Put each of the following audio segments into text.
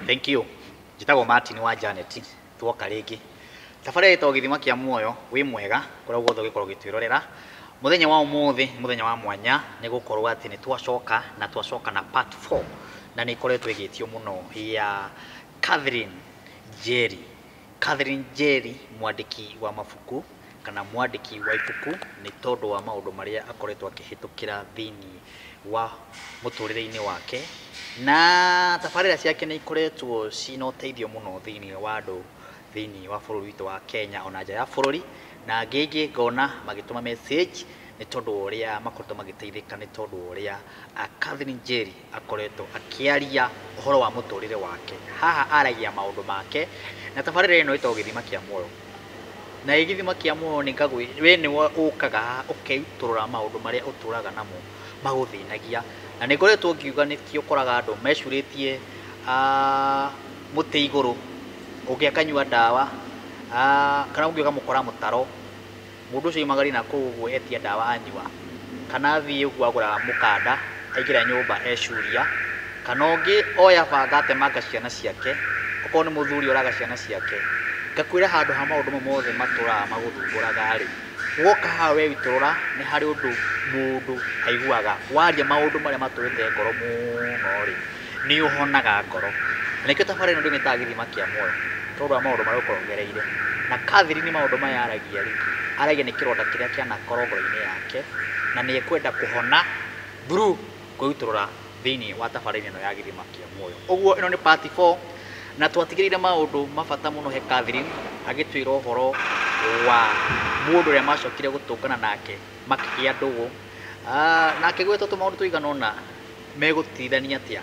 Thank you. Jitagwo Martin wa Janet. Tuoka rĩngĩ. Tafadhali ĩtagwo gĩthima kĩa muoyo wĩ mwega kũrĩa guothe ũgĩkorwo ũgĩtwĩrorera. Mũthenya wa ũmũthĩ, mũthenya wa mwanya nĩ gũkorwo atĩ nĩ twacoka na part 4 na nĩ ĩkoretwo ĩgĩtio mũno ya Catherine Njeri. Catherine Njeri, mwandĩki wa mabuku kana mwandĩki wa ibuku, nĩ tondũ wa maũndũ marĩa akoretwo akĩhĩtũkĩra thĩinĩ wa mũtũrĩre-inĩ wake, na tabarĩra ciake nĩ ikoretwo cina ũteithio mũno thĩinĩ wa andũ thĩinĩ wa bũrũri witũ wa Kenya ona nja ya bũrũri, na ngĩngĩ ngona magĩtũma message nĩ tondũ ũrĩa makoretwo magĩteithĩka, nĩ tondũ ũrĩa Catherine Njeri akoretwo akĩaria ũhoro wa mũtũrĩre wake. Haha aragia maũndũ make, na tabarĩra ĩno ĩtagwo gĩthima kĩa muoyo. Na gĩthima kĩa muoyo nĩ ngagwĩ we nĩ ũkaga ũkeitũrũra maũndũ marĩa ũtũraga namo magũthĩnagia, na nĩ ngoretwo ngiuga nĩkĩo ũkoraga andũ mecurĩtie mũtĩ igũrũ, ũngĩ akanyua ndawa, kana ũngĩ ũkamũkora mũtaro, mũndũ ũcio imagari na kũu ũguo etia ndawa anyua, kana athiĩ ũguo agũra mũkanda aingĩra nyũmba ecuria, kana ũngĩ oya banga atemanga ciana ciake, okorwo nĩ mũthuri oraga ciana ciake. Ngakwĩra handũ ha maũndũ mothe matũraga magũthumbũraga rĩ, woka haha wewitũrũra nĩ harĩ ũndũ mũndũ aiguaga waria maũndũ marĩa matũrĩte ngoro mũno rĩ, nĩ ũhonaga ngoro. Na nĩkĩo tabarĩra ĩno ndĩmĩtaga gĩthima kĩa muoyo, tondũ wa maũndũ marĩa ũkorwo ũgereire. Na Catherine maũndũ maya aragia rĩ, aragia nĩ kĩronda kĩrĩa kĩanakorwo ngoro-inĩ yake, na nĩ ekwenda kũhona through kwĩrutũrũra thĩinĩ wa tabarĩra ĩno ya gĩthima kĩa muoyo. Ũguo ĩno nĩ part 4 na twatigĩrĩire maũndũ mabata mũno he Catherine, agĩtwĩra ũhoro wa mũndũ ũrĩa macokire gũtũngana nake makĩgĩa ndũgũ, na akĩgweta tũmaũndũ tũigana ũna megũteithania atĩa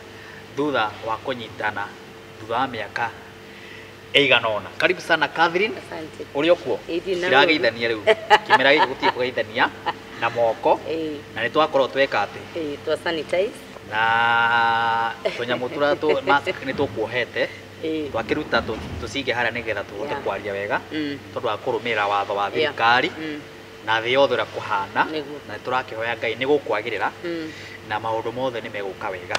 thutha wa kũnyitana thutha wa mĩaka ĩigana ũna. Karibu sana Catherine. Asante. Ũrĩ okuo? Tirageithania rĩu. Kĩmera gĩkĩ gũtirĩ kũgeithania na moko, na nĩ twakorwo tweka atĩ twa sanitize na tũnyamũ tũrĩa mask nĩ tũkuohete twakĩruta tũcige harĩa nĩgetha tũhote kwaria wega, tondũ wa kũrũmĩrĩra watho wa thirikari na thĩ yothe ũrĩa kũhana, na tũrakĩhoya Ngai nĩ gũkwagĩrĩra na maũndũ mothe nĩ megũka wega.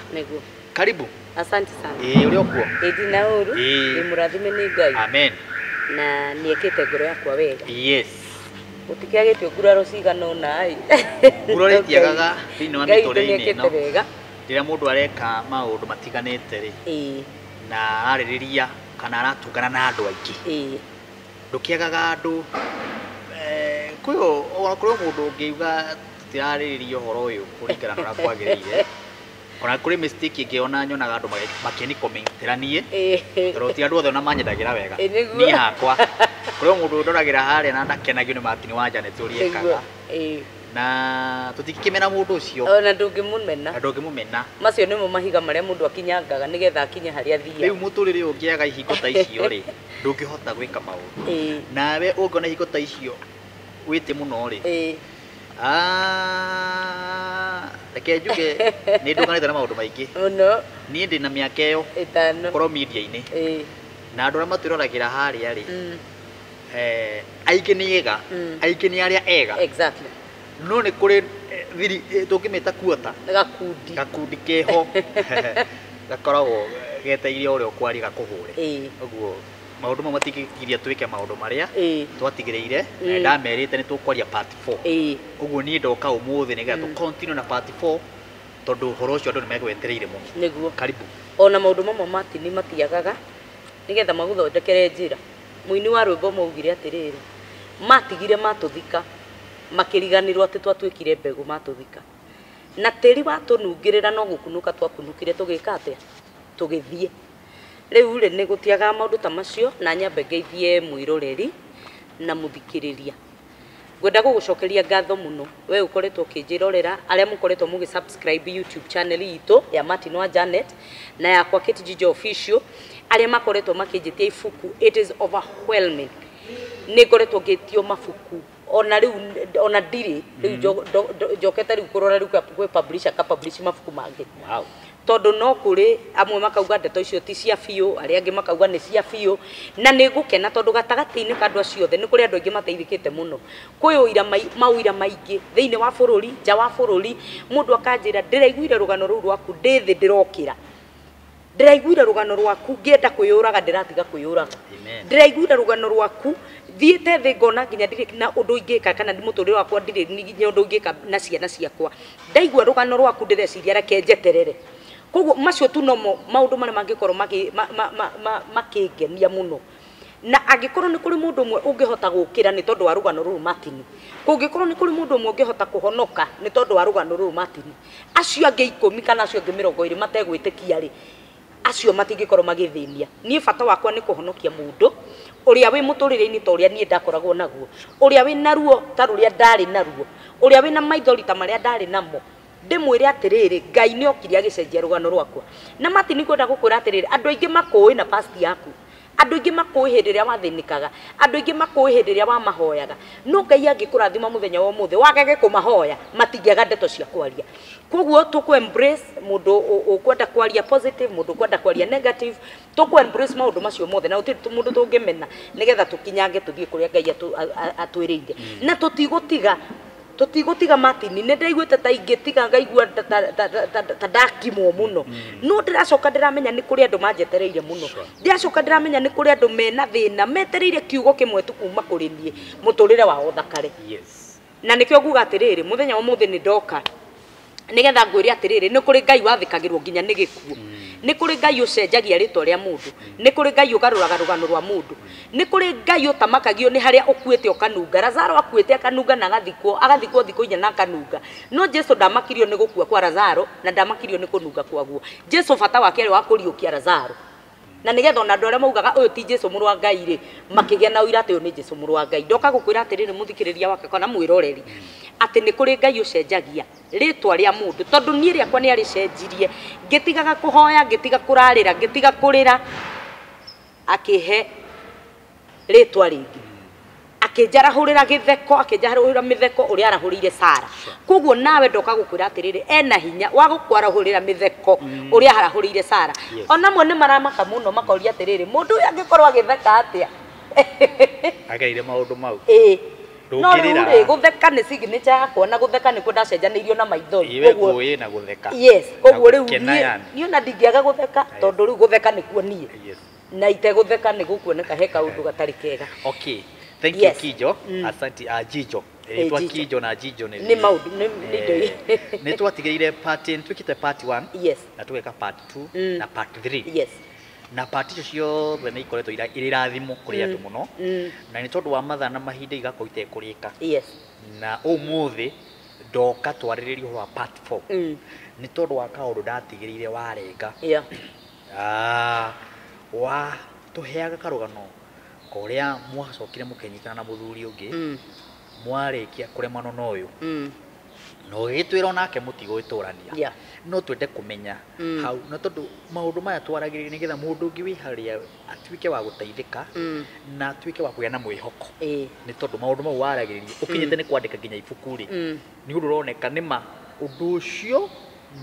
Karibu. Asante sana. Ũrĩ okuo? Ndina ũru, nĩ mũrathime nĩ Ngai. Amen. Na nĩekĩte ngoro yakwa wega. Yes. Gũtikĩagĩtio nguraro cigana ũna ĩ. Nguraro itiagaga thĩinĩ wa mĩtũrĩre-inĩ ĩno wega rĩrĩa mũndũ areka maũndũ matiganĩte rĩ, na ararĩrĩria kana aratungana na andũ aingĩ, ndũkĩagaga andũ. Kũrĩ mũndũ ũngĩuga tũtirarĩrĩria ũhoro ũyũ kũringana na ũrĩa kwagĩrĩire, ona kũrĩ mistake ĩngĩ ona nyonaga andũ makĩnĩkomentera niĩ, tondũ ti andũ othe ona manyendagĩra wega niĩ hakwa. Kũrĩ mũndũ ndoragĩra harĩa na ndakenagio nĩ Martin wa Janet ũrĩa ekaga, na tũtikĩmena mũndũ ũcio, ona ndũngĩmũmena. Macio nĩmo mahiga marĩa mũndũ akinyangaga nĩgetha akinye harĩa athiaga. Rĩu mũtũrĩre ũngĩaga ihingo ta icio rĩ, ndũngĩhota gwĩka maũndũ. Nawe ũngĩona ihingo ta icio wĩte mũno rĩ, reke njuge nĩ ndũganĩte na maũndũ maingĩ. Niĩ ndĩ na mĩaka ĩyo korwo media-inĩ, na andũ arĩa matwĩroragĩra harĩa rĩ, aingĩ nĩ ega, aingĩ nĩ arĩa ega. No nĩ kũrĩ tũngĩmĩta kuota gakundi keho gakoragwo geteire ũrĩa ũkwaria gakũhũre. Ũguo maũndũ mau matingĩgiria twĩke maũndũ marĩa twatigĩrĩire, ndamerĩte nĩ tũkwaria part 4. Ũguo niĩ ndoka ũmũthĩ nĩgetha tũ continue na part 4, tondũ ũhoro ũcio andũ nĩ megwetereire mũno. Karibu. Ona maũndũ mamwe Martin matiagaga nĩgetha magũthondekere njĩra. Mũini wa rwĩmbo maugire atĩrĩrĩ, matigire matũthika makĩriganĩrwo atĩ twatuĩkire mbegũ matũthika, na tĩri watũnungĩrĩra no gũkunũka twakunũkire tũgĩka atĩa tũgĩthiĩ. Rĩu rĩ nĩ gũtiagaga maũndũ ta macio, na nyambe ngeithie mwĩroreri na mũthikĩrĩria. Ngwenda gũgũcokeria ngatho mũno we ũkoretwo ũkĩnjĩrorera, arĩa mũkoretwo mũgĩsubscribe YouTube channel itũ ya Martin wa Janet na yakwa Kate Jijo Official, arĩa makoretwo makĩnjĩtia ibuku. It is overwhelming. Nĩ ngoretwo ngĩtio mabuku ona riu ona ndiri riu njokete riu kurora riu kwĩ publisher ka publish mabuku mangĩ. Tondu no kuri amwe makauga ndeto icio ti cia biũ, arĩa angĩ makauga nĩ cia biũ, na nĩ gũkena tondu gatagati-inĩ ka andũ acio othe nĩ kuri andũ aingĩ mateithĩkĩte mũno. Kwĩ mawĩra maingĩ thĩinĩ wa bũrũri, nja wa bũrũri, mũndũ akanjĩra ndĩraiguire rũgano rũu rwaku ndĩ thĩ ndĩrokĩra ndiraiguira rugano rwaku ngenda kwiyuraga ndiratiga kwiyuraga ndiraiguira rugano rwaku thiete thi ngona nginya ndire na undu ingika kana muturire wakwa ndire nginya undu ingika na ciana ciakwa ndaigua rugano rwaku ndireciria reke njeterere koguo macio tu no maundu maria mangikorwo makingenia muno na angikorwo ni kuri mundu umwe ungihota gukira ni tondu wa rugano ruru Martin kungikorwo ni kuri mundu umwe ungihota kuhonoka ni tondu wa rugano ruru Martin acio angi 10 kana acio angi 20 mategwitikia ri acio matingikorwo magithinia nie bata wakwa ni kuhonokia mundu uria wi muturire-ini ta uria nie ndakoragwo naguo uria wi naruo ta ruria ndari naruo uria wi na maithori ta maria ndari namo ndimwire atiriri Ngai ni okiri agicenjia rugano rwakwa na Martin kwenda gukwira atiriri andu aingi makui na past yaku andu aingi makui hindi ria wathinikaga andu aingi makui hindi ria wamahoyaga no Ngai angikurathima muthenya wa muthe wagage kumahoya matingiaga ndeto cia kwaria koguo tuku embrace mundu ukwenda kwaria positive mundu ukwenda kwaria negative tuku embrace maundu macio mothe na uti mundu tungimena nigetha tukinyange tuthie kuria Ngai atwirinde na tutigutiga Martin ni ndaiguite ta ingitiga ngaigua ta ndakimwo muno no ndiracoka ndiramenya ni kuri andu manjetereire muno ndiracoka ndiramenya ni kuri andu mena thina metereire kiugo kimwe tu kuma kuri nie muturire wa uthakare na nikio nguga atiriri muthenya wa muthi ni ndoka nigetha ngwire atiriri ni kuri Ngai wathikagirwo nginya ni gikuo ni kuri Ngai ucenjagia ritwa ria mundu ni kuri Ngai ugaruraga rugano rwa mundu ni kuri Ngai utamakagio ni haria ukuite ukanunga Lazaro akuite akanunga na agathikwo thiko inya na akanunga no Jesu ndamakirio ni gukua kwa Lazaro na ndamakirio ni kununga kwaguo Jesu bata wake ari wa kuriukia Lazaro na nigetha ona ndore maugaga uyu ti Jesu muru wa Ngai ri makigia na uira ati uyu ni Jesu muru wa Ngai ndoka gukwira atiriri muthikiriria wake kana mwiroreri ati ni kuri Ngai ucenjagia ritwa ria mundu tondu nie riakwa ni aricenjirie ngitigaga kuhoya ngitiga kurarira ngitiga kurira akihe ritwa ringi akinjarahurira githeko akinjarahurira mitheko uria arahurire Sara koguo nawe ndoka gukwira atiriri ena hinya wa gukwarahurira mitheko uria arahurire Sara ona mo ni maramaka muno makoria atiriri mundu uyu angikorwo agitheka atia ageire maundu mau no rä gutheka nä signature yakwa na gutheka nä kå ndacenjanä na maithori koguo na gutheka koguo rä u niä ona ndingäaga gutheka tondå rä u gutheka nä kuo niä na itegũtheka nä gå kuoneka he kaundu gatarä kega okay thank you Kijo asante Jijo twa Kijo na Jijo nä maundu nä twatigäire part twikite part 1 na tugeka part 2 na part 3 na part icio ciothe nä ikoretwo irä rathimo kå rä andå må no na nä tondå wa mathaa na mahinda igakorwo itekå rä ka na å må thä ndoka twarä rä rio wa part 4 nä tondå wa kaå ndå ndatigä rä ire warenga wa tå heaga karå kå rä a mwacokire må kenyitana na må thuri å ngä mwarä kia kå remano na å yå no gä twä ra onake må tigå ä tå rania no twende kå menya hau na tondå maå ndå maya twaragä rä nä getha må ndå å ngä wä harä a atuä ke wa gå teithä ka na atuä ke wa kå gä a na mwä hoko nä tondå maå ndå mau waragä rä rie å kinyä te nä kwandä ka nginya ibuku rä nä å ndå roneka nä ma å ndå å cio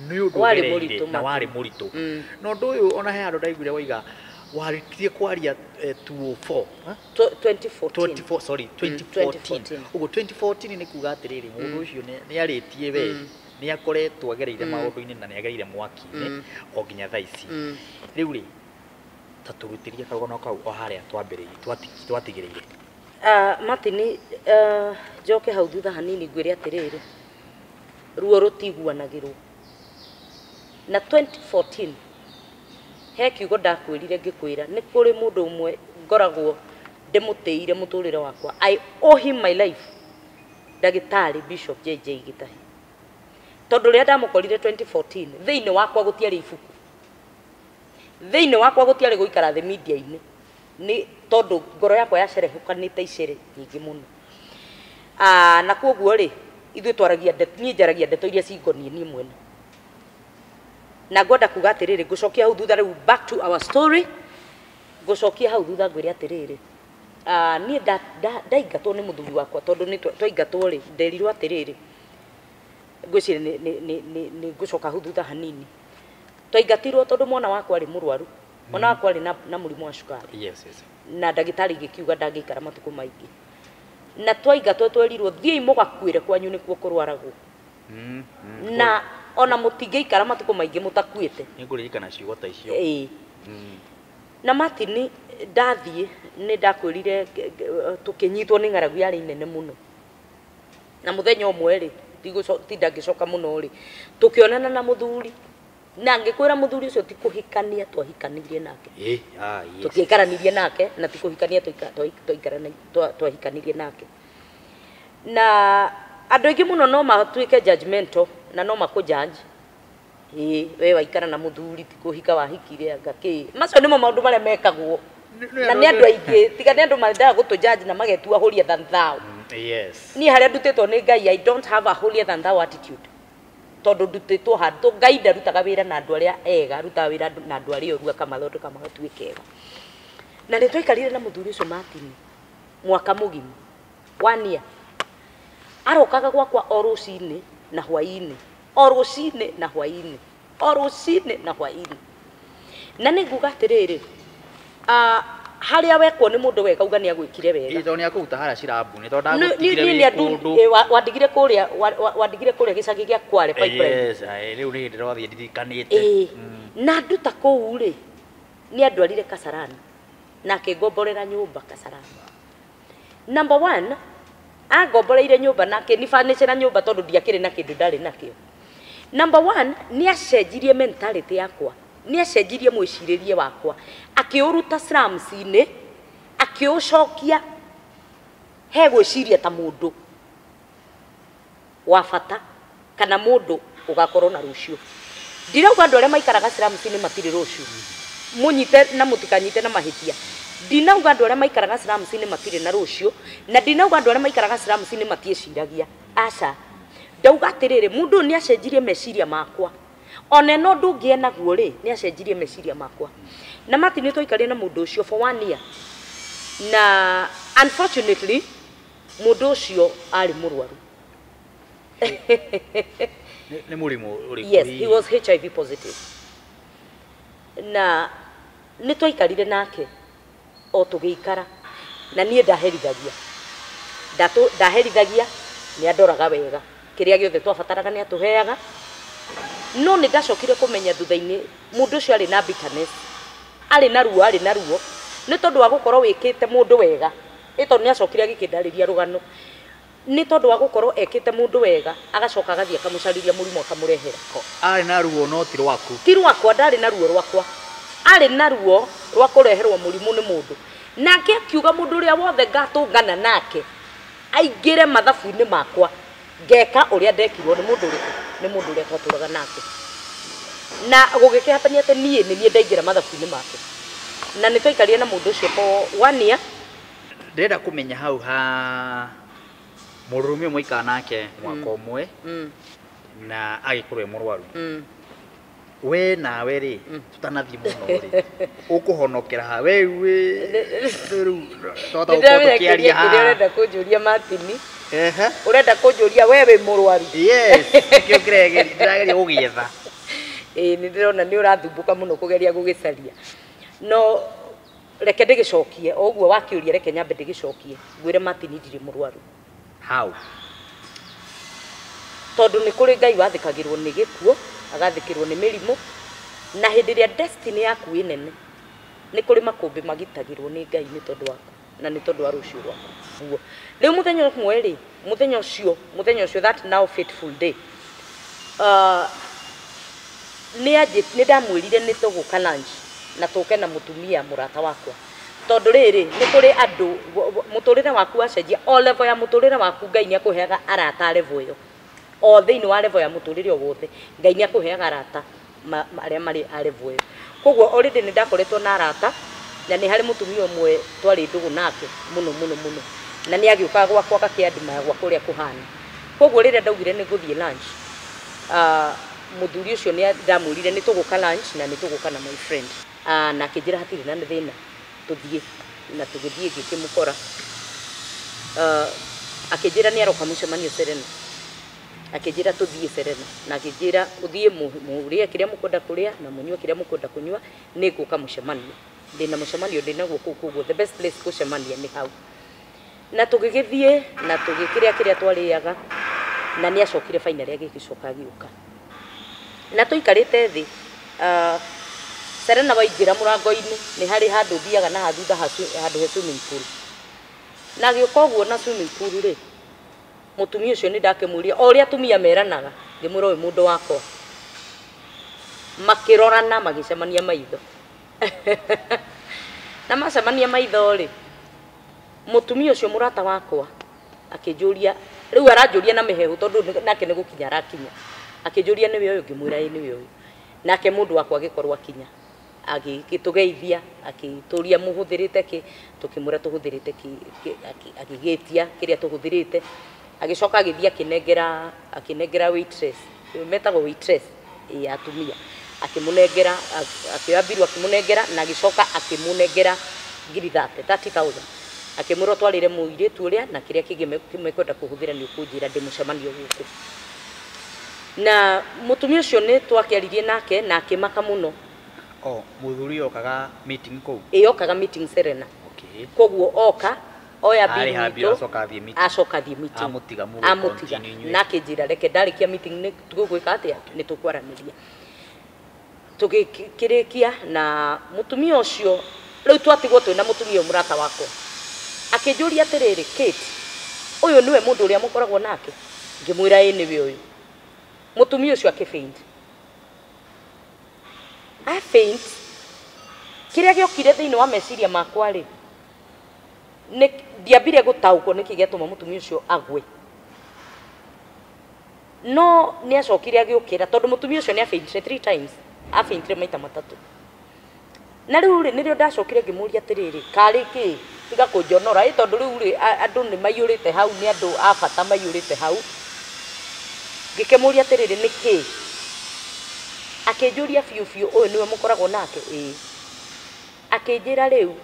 nä å ndå gereire na warä må ritå na å ndå å yå ona he andå ndaiguire waiga warĩkirie kwaria 2014 sorry 2014 uguo 2014 nĩ kuga atĩrĩrĩ mũndũ ũcio nĩ arĩtie we nĩ akoretwo agereire maũndũ-inĩ na nĩ agereire mwaki-inĩ o nginya thaa ici rĩu rĩ ta tũrutĩrie karũgano kau o harĩa twambĩrĩirie twatigĩrĩire Martin njoke hau thutha hanini ngwĩre atĩrĩrĩ ruo rũtiguanagĩrwo na 2014 he kiugo ndakwĩrire ngĩkwĩra nĩ kũrĩ mũndũ ũmwe ngoragwo ndĩmũtĩire mũtũrĩre wakwa I owe him my life ndagĩtarĩ Bishop JJ Gitahi tondũ rĩrĩa ndamũkorire 2014 thĩinĩ wakwa gũtiarĩ ibuku thĩinĩ wakwa gũtiarĩ gũikara thĩ media-inĩ nĩ tondũ ngoro yakwa yacerehukanĩte icere nyingĩ mũno na koguo rĩ ithuĩ twaragia niĩ njaragia ndeto iria cingonie niĩ mwene na ngwenda kuga atiriri ngucokia hau thutha riu back to our story ngucokia hau thutha ngwire atiriri nie ndaingatwo ni muthuri wakwa tondu ni twaingatwo ri nderirwo atiriri ngwicire ni ngucoka hau thutha hanini twaingatirwo tondu mwana wakwa ari murwaru mwana wakwa ari na murimu wa cukari na ndagitari gikiuga ndangikara matuko maingi na twaingatwo twerirwo thiei mugakwire kwanyu nikuo kurwaragwo na ona mutingeikara matuko maingi mutakuite nĩngũririkana ciugo ta icio na Martin ndathie nĩ ndakwĩrire tũkĩnyitwo nĩ ng'aragu yarĩ nene mũno na mũthenya ũmwe rĩ tinda ngĩcoka mũno rĩ tũkĩonana na mũthuri na ngĩkwĩra mũthuri ũcio ti kũhikania twahikanirie nake tũtiaikaranirie nake na ti kũhikania twahikanirie nake na andũ aingĩ mũno no matuĩke judgmental na no makũjudge we waikara na mũthuri ti kũhika wahikire anga kĩ macio nĩmo maũndũ marĩa mekagwo na nĩ andũ aingĩ tiga nĩ andũ mendaga gũtũjudge na magetua holier than thou niĩ harĩa ndutĩtwo nĩ Ngai I don't have a holier than thou attitude tondũ ndutĩtwo handũ Ngai ndarutaga wĩra na andũ arĩa ega arutaga wĩra na andũ arĩa ũru akamathondeka magatuĩka ega na nĩ twaikarire na mũthuri ũcio Martin mwaka mũgima 1 year arokaga gwakwa o rũcinĩ na hwaĩ-inĩ o rũcinĩ na hwaĩ-inĩ o rũcinĩ na hwaĩ-inĩ na nĩ nguga atĩrĩrĩ harĩa wekwo nĩ mũndũ wega uga nĩ agwĩkire wega tondũ nĩ akũruta harĩa cirambu nĩ tondũ ndagũtigire kũndũ wandigire kũrĩa gĩcagi gĩa Kware pipeline rĩu nĩ hĩndĩ ndĩrathiĩ ndirikanĩte na nduta kũu rĩ nĩ andwarire Kasarani na akĩngomborera nyũmba Kasarani number 1 agomboreire nyũmba nake ni furniture na nyũmba tondũ ndiakĩrĩ na kĩndũ ndarĩ nakĩo number 1 nĩ acenjirie mentality yakwa nĩ acenjirie mwĩcirĩrie wakwa akĩũruta slums-inĩ akĩũcokia he gwĩciria ta mũndũ wa bata kana mũndũ ũgakorwo na rũciũ ndirauga andũ arĩa maikaraga slums-inĩ matirĩ rũciũ mũnyite na mũtikanyite na mahĩtia ndinauga andũ arĩa maikaraga slums-inĩ matirĩ na rũciũ na ndinauga andũ arĩa maikaraga slums-inĩ matiĩciragia aca ndauga atĩrĩrĩ mũndũ nĩ acenjirie meciria makwa ona no ndũngĩe naguo rĩ nĩ acenjirie meciria makwa na Martin nĩ twaikarire na mũndũ ũcio for 1 year na unfortunately mũndũ ũcio arĩ mũrwaru nĩ mũrimũ ũrĩkũ yes he was HIV positive na nĩ twaikarire nake o tũgĩikara na niĩ ndaherithagia nĩ andoraga wega kĩrĩa gĩothe twabataraga nĩ atũheaga no nĩ ndacokire kũmenya thutha-inĩ mũndũ ũcio arĩ na bitterness arĩ na ruo nĩ tondũ wa gũkorwo wĩkĩte mũndũ wega tondũ nĩ acokire agĩkĩndarĩria rũgano nĩ tondũ wa gũkorwo ekĩte mũndũ wega agacoka agathiĩ akamũcarĩria mũrimũ akamũrehera arĩ na ruo no ti rwaku ti rwakwa ndarĩ na ruo rwakwa arĩ na ruo rwa kũreherwo mũrimũ nĩ mũndũ nake akiuga mũndũ ũrĩa wothe ngatũngana nake aingĩre mathabu-inĩ makwa ngeka ũrĩa ndekirwo nĩ mũndũ ũrĩkũ nĩ mũndũ ũrĩa twatũraga nake na gũgĩkĩhatania atĩ niĩ nĩ niĩ ndaingĩra mathabu-inĩ make na nĩ twaikarire na mũndũ ũcio for 1 year ndĩrenda kũmenya hau ha mũrũme ũmwe ikara nake mwaka ũmwe na agĩkorwo e mũrwaru we nawe rĩ tutanathiĩ mũno rĩ ũkũhonokera ha we rĩu tota ũkĩaria ha ũrenda kũnjũria Martin urenda kũnjũria we wĩ mũrwaru yes kĩo kĩrageria gũgĩetha nĩ ndĩrona nĩ ũrathumbuka mũno kũgeria gũgĩcaria no reke ndĩgĩcokie o ũguo wakĩũria reke nyambe ndĩgĩcokie ngwĩre Martin ndirĩ mũrwaru how tondũ nĩ kũrĩ Ngai wathĩkagĩrwo nĩ gĩkuũ agathĩkĩrwo nĩ mĩrimũ na hĩndĩ ĩrĩa destiny yaku ĩ nene nĩ kũrĩ makũmbĩ magitagĩrwo nĩ Ngai nĩ tondũ waku na nĩ tondũ wa rũciũ rwaku rĩu mũthenya ũmwe rĩ mũthenya ũcio that now fateful day nĩ ndamwĩrire nĩ tũgũka lunch na tũke na mũtumia mũrata wakwa tondũ rĩrĩ nĩ kũrĩ andũ mũtũrĩre waku wacenjia o level ya mũtũrĩre waku Ngai nĩ akũheaga arata level ĩyo o thĩinĩ wa level ya mũtũrĩre o wothe Ngai nĩ akũheaga arata arĩa marĩ a level ĩyo koguo already nĩ ndakoretwo na arata na nĩ harĩ mũtumia ũmwe twarĩ ndũgũ nake mũno na nĩ agĩũkaga gwakwa gakĩandima gwa kũrĩa kũhana koguo rĩrĩa ndaugire nĩ gũthiĩ lunch mũthuri ũcio nĩ ndamwĩrire nĩ tũgũka lunch na nĩ tũgũka na my friend na akĩnjĩra hatirĩ na thĩna tũthiĩ na tũgĩthiĩ ngĩkĩmũkora akĩnjĩra nĩ aroka mũcemanio Serena akĩnjĩra tũthiĩ Serena na akĩnjĩra ũthiĩ mũrĩe kĩrĩa mũkwenda kũrĩa na mũnyue kĩrĩa mũkwenda kũnyua nĩ ngũka mũcemanio ndĩna mũcemanio ndĩnaguo kũu koguo the best place gũcemania nĩ hau na tũgĩgĩthiĩ na tũgĩkĩrĩa kĩrĩa twarĩaga na nĩ acokire finally agĩcoka agĩũka na tuikarite thi Serena waingira murango-ini ni hari handu thiaga na hathutha handu he swimming pool na gioka uguo na swimming pool ri mutumia ucio ni ndakimuria oria atumia meranaga ngimwira uyu mundu wakwa makirorana magicemania maitho na macemania maitho ri mutumia ucio murata wakwa akinjuria riu aranjuria na mihehu tondu nake ni gukinya arakinya akinjuria niwe uyu ngimwira ii niwe uyu nake mundu wakwa agikorwo akinya agitugeithia akituria muhuthirite ki tukimura tuhuthirite ki agigetia kiria tuhuthirite agicoka agithia akinengera waitress metago waitress ya atumia akimunengera akiambiru akimunengera na agicoka akimunengera ngiri 30,000 akimura twarire muiritu uria na kiria kimekwenda kuhuthira ni ukunjira ndi mucemanio guku na mutumia ucio ni twakiaririe nake na akimaka muno muthuri okaga meeting kou okaga meeting Serena okay koguo oka oya bill acoka thie meeting amutiga na kinjira reke ndarikia meeting ni tugwika atia ni tukwaraniria tugikirikia na mutumia ucio riu twatigwo twina mutumia murata wako akinjuria atiriri Kate uyu niwe mundu uria mukoragwo nake ngimwira ii niwe uyu mutumia ucio akifaint kiria giokire thiini wa meciria makwa ri ni ndiambire gutaukwo niki giatuma mutumia ucio agwe no ni acokire agiukira tondu mutumia ucio ni afaintire 3 times afaintire maita matatu na riu ri nirio ndacokire ngimuria atiriri kari ki tiga kunjonora tondu riu ri andu ni maiyurite hau ni andu a bata maiyurite hau ngikimuria atiriri niki akinjuria fiu uyu niwe mukoragwo nake akinjira riu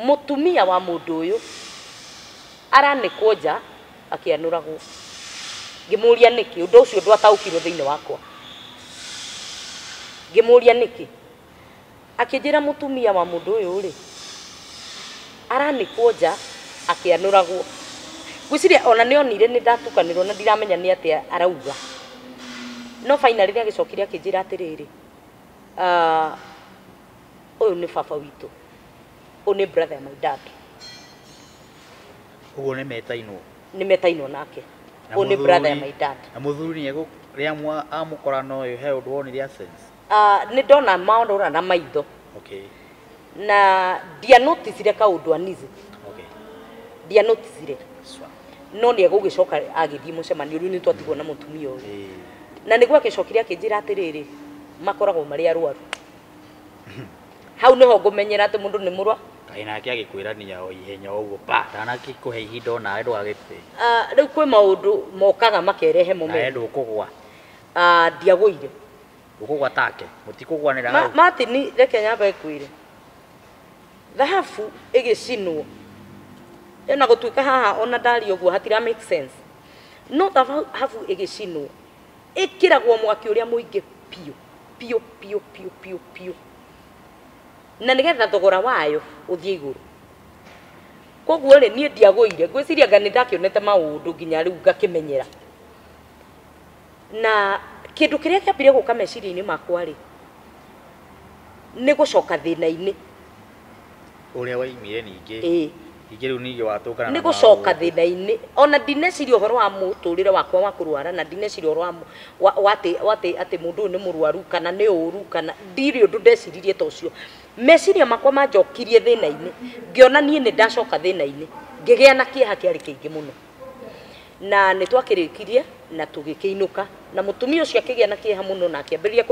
mutumia wa mundu uyu aranikwo nja akianuragwo ngimuria niki undu ucio ndwataukirwo thiini wakwa ngimuria niki akinjira mutumia wa mundu uyu ri aranikwo nja akianuragwo gwiciria ona nionire ni ndatukanirwo na ndiramenya ni atia arauga no finally ria gicokire akinjira atiriri uyu ni baba witu uyu ni brother my dad uguo ni metainwo nake uyu ni brother my dad na muthuri ni ria amukora no uyu he undu wonire sense ni ndona maundu na maitho okay na dia notice kaundu anizi okay dia notice no ni egugicoka agithii mucemanio riu ni twatigwo na mutumia uyu na niguo agicokire akinjira atiriri makoragwo mari arwaru hau niho ngumenyera ati mundu ni murwa kaina ake agikwirania o ihenya uguo dana kikuhe ihinda ona endo agite riu kwi maundu mokaga makerehe mume na endo kugwa ndiagwire ukugwa take mutikugwanira hau Martin reke nyamba ikwire thahabu igicinwo ena gutuika haha ona ndari uguo hatira make sense no thahabu igicinwo ikiragwo mwaki uria muingi piu na nigetha thogora wayo uthie iguru koguo ri nie ndiagwire gwiciria ngani ndakionete maundu nginya riu ngakimenyera na kindu kiria kiambire guka meciria-ini makwa ri ni gucoka thina-ini uria waimire ningi riu ningi watũkana ni gucoka thina-ini ona ndineciria uhoro wa muturire wakwa wa kurwara na ndineciria uhoro wa ati mundu ni murwaru kana ni uru kana ndiri undu ndeciririe ta ucio meciria makwa manjokirie thina-ini ngiona nie ni ndacoka thina-ini ngigia na kieha kiari kiingi muno na ni twakirikirie na tugikiinuka na mutumia ucio akigia na kieha muno na akiambiriria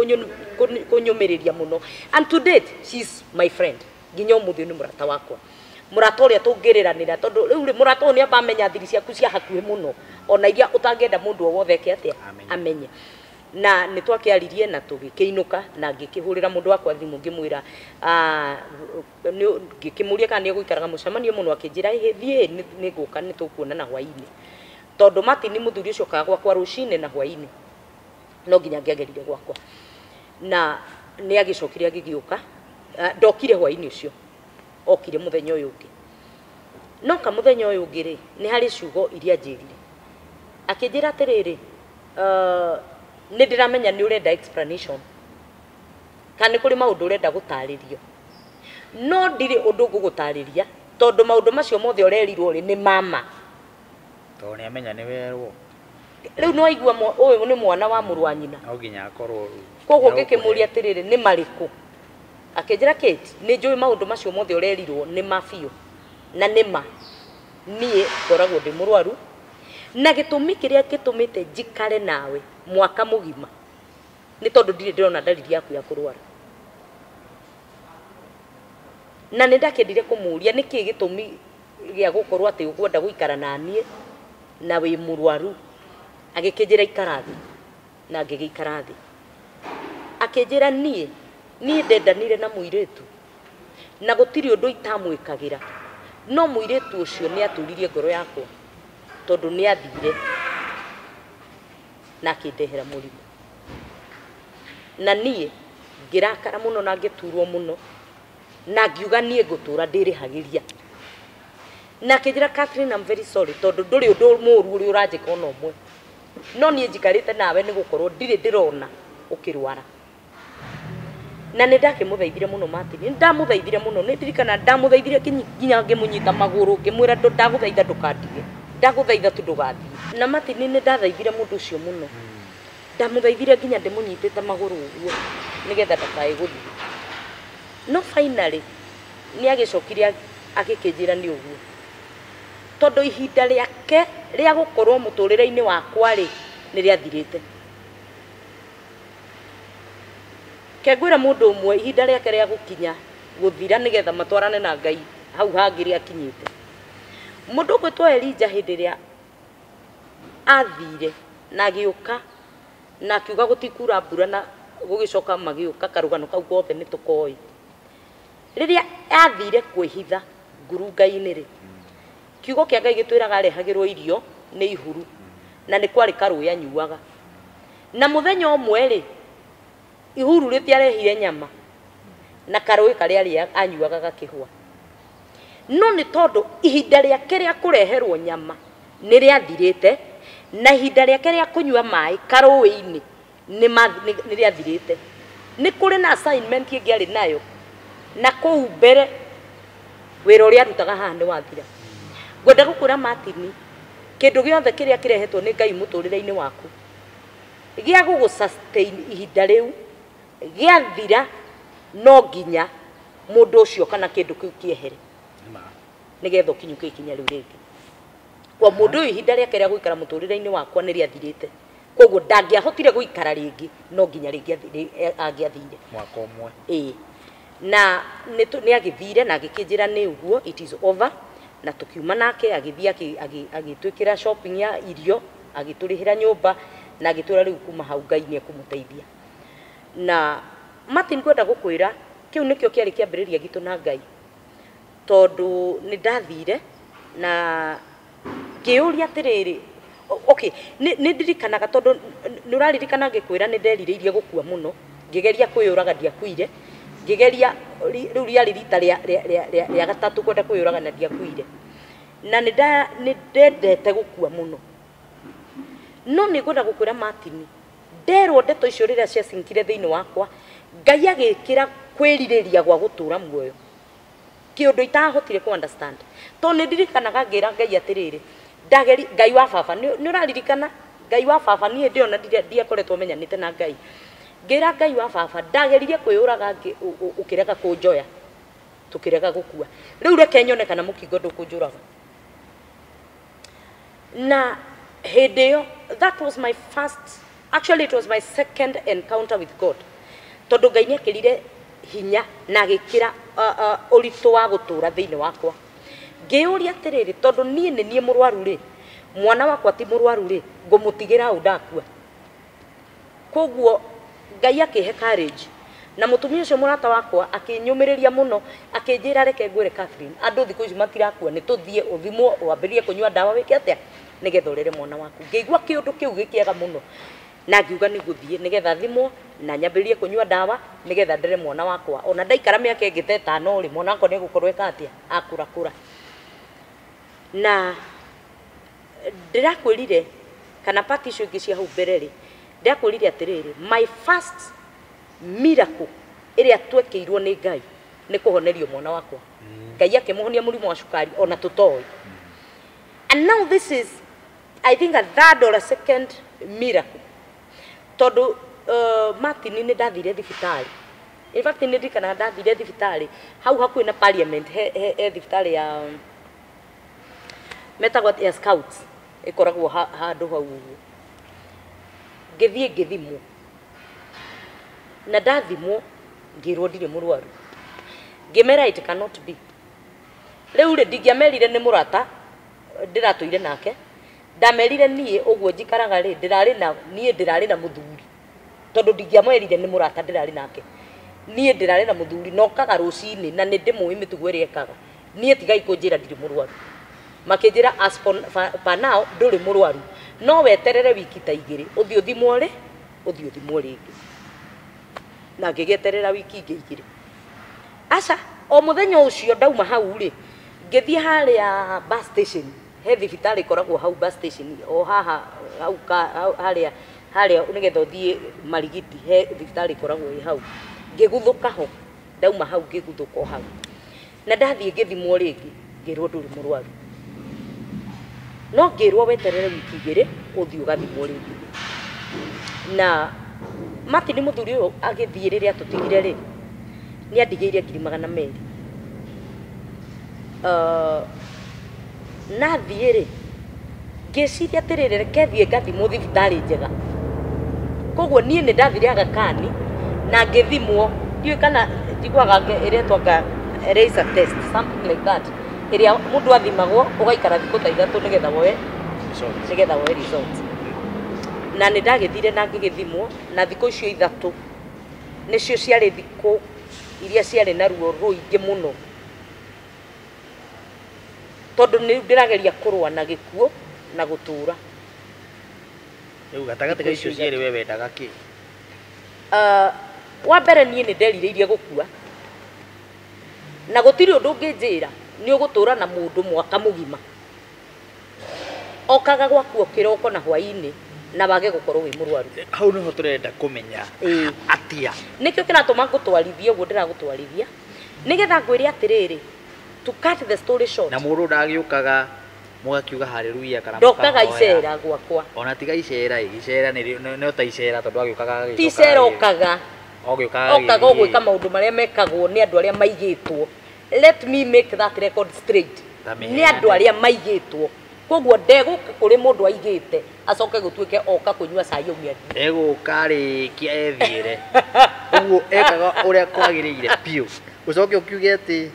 kunyumiriria muno and to date she is my friend nginya umuthi ni murata wakwa murata uria tungiriranira tondu riu ri murata uyu ni abamenya thiri ciaku cia hakuhi muno ona iria utangenda mundu o wothe ke atia amenye na ni twakiaririe na tugikiinuka na ngikihurira mundu wakwa thimu ngimwira ngikimuria kana ni egũikaraga mucemanio muno akinjira thie ni guka ni tukuonana hwaini tondu Martin muthuri ucio kaga gwakwa rucine na hwaini no nginya ngiagerire gwakwa na ni agicokire agigiuka ndokire hwaini ucio okire muthenya uyu ungi no ka muthenya uyu ungi ri ni hari ciugo iria njirire akinjira atiriri nä ndä ramenya nä å renda explanation kana nä kå rä maå ndå å renda gå tarä rio no ndirä å ndå ngå gå tarä ria tondå maå ndå macio mothe å rerirwo rä nä mama tondå nä amenya nä werwo rä u no aigua å yå nä mwana wa må rå wa nyina no nginya akorwo koguo ngä kä må ria atä rä rä nä marä kå akä njä ra Kate nä njå ä maå ndå macio mothe å rerirwo nä ma biå na nä ma niä ngoragwo ndä må rwaru na gä tå mi kä rä a gä tå mä te njikare nawe mwaka må gima nä tondå ndirä ndä rona ndariri yaku ya kå rwara na nä ndakendire kå må ria nä kä gä tå mi gä a gå korwo atä å kwenda gå ikara naniä na wä må rwaru agä kä njä ra ikara thä na ngä gä ikara thä akä njä ra niä ndendanire na må irä tu na gå tirä å ndå itamwä kagä ra no må irä tu å cio nä atå ngoro yakwa tondå nä athire na akä ndehera må rimå na niä ngä rakara må no na ngä turwo må no na ngiuga niä ngå tå ra ndä rä hagä ria na akä njä ra Catherine, I'm very sorry tondå ndå rä å ndå må ru å rä å ranjä ka ona å mwe no niä njikarä te nawe nä gå korwo ndirä ndä rona å kä rwara na nä ndakä må thaithire må no Martin nä ndamå thaithire må no nä ndirikana ndamå thaithire nginya ngä må nyita magå rå ngä mwä ra ndagå thaitha ndå kandige ndagå thaitha tu ndå gathiä na Martin nä ndathaithire må ndå å cio må no ndamå thaithire nginya ndä må nyitä te magå rå å guo nä getha ndakaä gå thiä no finally nä agä cokire agä kä njä ra nä å guo tondå ihinda rä ake rä a gå korwo må tå rä re-inä wakwa rä nä rä athirä te kengwä ra må ndå å mwe ihinda rä ake rä a gå kinya gå thira nä getha matwarane na Ngai hau hangä rä akinyä te må ndå å gwä two Elija hä ndä ä rä a athire na agä å ka na akiuga gå tikura mbura na gå gä coka magä å ka karå gano kau gothe nä tå koä rä rä a athire kwä hitha ngurungai-inä rä kiugo kä a Ngai gä twä raga arehagä rwo irio nä ihuru na nä kwarä karå anyuaga na må thenya å mwe rä ihuru rä tiarehire nyama na karå karä arä anyuaga gakä hwa no nä tondå ihinda rä ake rä a kå reherwo nyama nä rä athirä te na ihinda rä ake rä a kå nyua maä karå inä nä rä athirä te nä kå rä na assignment ä ngä arä nayo na kå u mbere wä ra å rä a arutaga haha nä wathira ngwenda gå kwä ra Martin kä ndå gä othe kä rä a kä rehetwo nä Ngai må tå rä re-inä waku gä a gå gå sustain ihinda rä u gä athira no nginya må ndå å cio kana kä ndå kä u kä ehere nä getha å kinyå kä ikinya rä u rä ngä kwa må ndå å yå ihinda rä ake rä a gå ikara må tå rä re-inä wakwa nä rä athirä te koguo ndangä ahotire gå ikara rä ngä no nginya rä ngä angä athire mwaka å mwe ä na nä agä thire na agä kä njä ra nä å guo it is over na tå kiuma nake agä thiä agä twä kä ra shopping ya irio agä tå rä hä ra nyå mba na agä twä ra rä u kuma hau Ngai nä ekå må teithia na Martin kwenda gå kwä ra kä u nä kä o kä arä kä ambä rä ria gitå na Ngai tondå nä ndathire na ngä å ria atä rä rä nä ndirikanaga tondå nä å raririkana ngä kwä ra nä nderirä irie gå kua må no ngä geria kwä å raga ndiakuire ngä geria rä u riarä rita rä a gatatå kwenda kwä å raga na ndiakuire na nä ndendete gå kua må no nä ngwenda gå kwä ra Martin nderwo ndeto icio rä rä a ciacinkire thä inä wakwa Ngai agä kä ra kwä rirä ria gwa gå tå ra muoyo kä å ndå itahotire kå understand tondå nä ndirikanaga ngä ra Ngai atä rä rä Ngai wa baba nä å raririkana Ngai wa baba niä ndä ona ndiakoretwo menyanä te na Ngai ngä ra Ngai wa baba ndageririe kwä å raga å kä rega kå njoya tå kä rega gå kua rä u reke nyone kana må kingo ndå kå njå raga na hä ndä ä yo that was my first actually it was my second encounter with God tondå Ngai nä akä rire hinya na agä kä ra å ritå wa gå tå ra thä inä wakwa ngä å ria atä rä rä tondå niä nä niä må rwaru rä mwana wakwa ti må rwaru rä ngå må tigä ra å ndakua koguo Ngai akä he courage na må tumia å cio må rata wakwa akä nyå mä rä ria må no akä njä ra reke ngwä re Catherine andå thikå ici matirakua nä tå thiä å thimwo wambä rä rie kå nyua ndawa wä kä atä nä getha å rere mwana waku ngä igua kä å ndå kä u gä kä ega må no na ngiuga nä gå thiä nä getha thimwo na nyambä rä rie kå nyua ndawa nä getha ndere mwana wakwa ona ndaikara mä aka ä ngä te tano rä mwana wakwa nä gå korwo eka atä a akå rakå ra na ndä rakwä rire kana pati icio ingä cia hau mbere rä ndakwĩrire atĩrĩrĩ, my first miracle ĩrĩa twekĩirwo nĩ Ngai nĩ kũhonerio mwana wakwa. Ngai akĩmũhonia mũrimũ wa cukari ona tũtoĩ. And now this is, I think, a third or a second miracle. Tondũ Martin nĩ ndathire thibitarĩ. In fact, nĩ ndirikanaga ndathire thibitarĩ hau hakuhĩ na parliament he thibitarĩ ya metagwo ya Scouts ĩkoragwo handũ hau ũguo. Ngĩthiĩ ngĩthimwo. Na ndathimwo ngĩrwo ndirĩ mũrwaru. Ngĩmera it cannot be. Rĩu rĩ ndingĩamerire nĩ mũrata ndiratũire nake. Ndamerire niĩ ũguo njikaraga rĩ ndĩrarĩ na mũthuri. Tondũ ndingĩamerire nĩ mũrata ndĩrarĩ nake. Niĩ ndĩrarĩ na mũthuri nokaga rũcinĩ na nĩ ndĩmũĩ mĩtugo ĩrĩa ekaga. Niĩ tigai kũnjĩra ndirĩ mũrwaru. Makĩnjĩra as for now ndũrĩ mũrwaru. No weterere wiki ta igĩrĩ ũthiĩ ũthimwo rĩ ũthiĩ ũthimwo rĩngĩ. Na ngĩgeterera wiki ingĩ igĩrĩ. Aca o mũthenya ũcio ndauma hau rĩ ngĩthiĩ harĩa bus station. He thibitarĩ ikoragwo hau bus station o haha hau harĩa nĩgetha ũthiĩ Marigiti he thibitarĩ ikoragwo ĩ hau. Ngĩguthũka ho ndauma hau ngĩguthũka hau. Na ndathiĩ ngĩthimwo rĩngĩ ngĩrwo ndũrĩ mũrwaru. No ngĩrwo weterere wiki igĩrĩ ũthiĩ ũgathimwo rĩngĩ. Na Martin mũthuri ũyũ agĩthiĩ rĩrĩa tũtigire rĩ nĩ andigĩire 200,000. Nathiĩ rĩ ngĩciria atĩrĩrĩ reke thiĩ ngathimwo thibitarĩ njega. Koguo niĩ nĩ ndathire Aga Khan na ngĩthimwo ndiũĩ kana njiguaga ĩretwo laser test something like that ĩrĩa mũndũ athimagwo ũgaikara thikũ ta 3 nĩgetha woe result. Na nĩ ndagĩthire na ngĩgĩthimwo na thikũ icio 3 nĩcio ciarĩ thikũ iria ciarĩ na ruo rũingĩ mũno. Tondũ nĩ ndĩrageria kũrũa na gĩkuũ na gũtũũra. Rĩu gatagatĩ ka icio cierĩ we wendaga kĩ? Wa mbere niĩ nĩ nderirĩirie gũkua. Na gũtirĩ ũndũ ũngĩnjĩra nĩ ũgũtũũra na mũndũ mwaka mũgima. Okaga gwaku kĩroko na hwaĩ-inĩ na wage gũkorwo wĩ mũrwaru. Hau nĩho tũrenda kũmenya atĩa. Nĩkĩo kĩratũma ngũtwarithia ũguo ndĩragũtwarithia. Nĩgetha ngwĩre atĩrĩrĩ, to cut the story short. Na mũndũ ndagĩũkaga mũgakiuga haleluya kana ndokaga icera gwakwa. Ona tiga icera no ta icera tondũ agĩũkaga agĩcoka. Ti icera okaga. Okaga gwĩka maũndũ marĩa mekagwo nĩ andũ arĩa maigĩtwo. Let me make that record straight. Nĩ andũ arĩa maigĩtwo. Koguo ndegũka kũrĩ mũndũ aigĩte acoke gũtuĩke oka kũnyua cai ũmwe. Egũka rĩkia ethiĩre. Ũguo ekaga ũrĩa kwagĩrĩire piũ. Ũcoke ũkiuge atĩ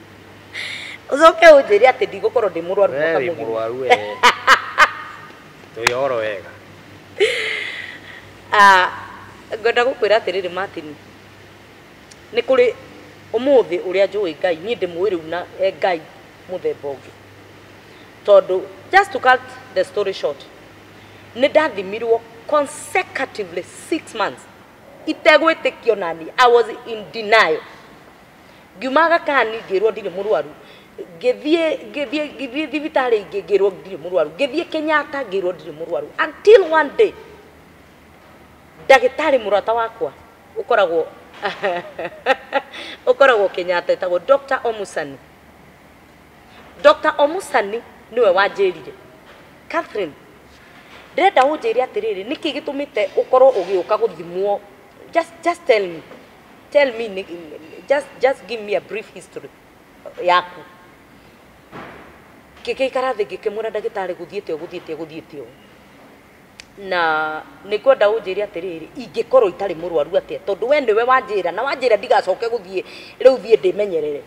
ucoke ũnjĩre atĩ ndigũkorwo ndĩ mũrwaru mwaka mũgima. Mũrwaru we. Tũyoro wega. Ngwenda gũkwĩra atĩrĩrĩ Martin, nĩ kũrĩ ũmũthĩ ũrĩa njũĩ Ngai niĩ ndĩmũĩ rĩu na Ngai mũthemba ũngĩ. Tondũ just to cut the story short, nĩ ndathimirwo consecutively 6 months itegwĩtĩkio nani. I was in denial. Ngiuma Aga Khan ngĩrwo ndirĩ mũrwaru. Ngĩthiĩ thibitarĩ ingĩ ngĩrwo ndirĩ mũrwaru. Ngĩthiĩ Kenyatta ngĩrwo ndirĩ mũrwaru. Until one day ndagĩtarĩ mũrata wakwa ũkoragwo Kenyatta etagwo Dr. Omusani. Dr. Omusani niwe wanjĩrire, Catherine, ndĩrenda ũnjĩre atĩrĩrĩ nĩkĩ gĩtũmĩte ũkorwo ũgĩũka gũthimwo. Just tell me, just give me a brief history yaku. Ngĩikara thĩ ngĩkĩmwĩra ndagĩtarĩ gũthiĩte o. Na nĩkwenda ũnjĩre atĩrĩrĩ ingĩkorwo itarĩ mũrwaru atĩa, tondũ we nĩwe wanjĩra na wanjĩra ndigacoke gũthiĩ rĩu thiĩ ndĩmenyerere.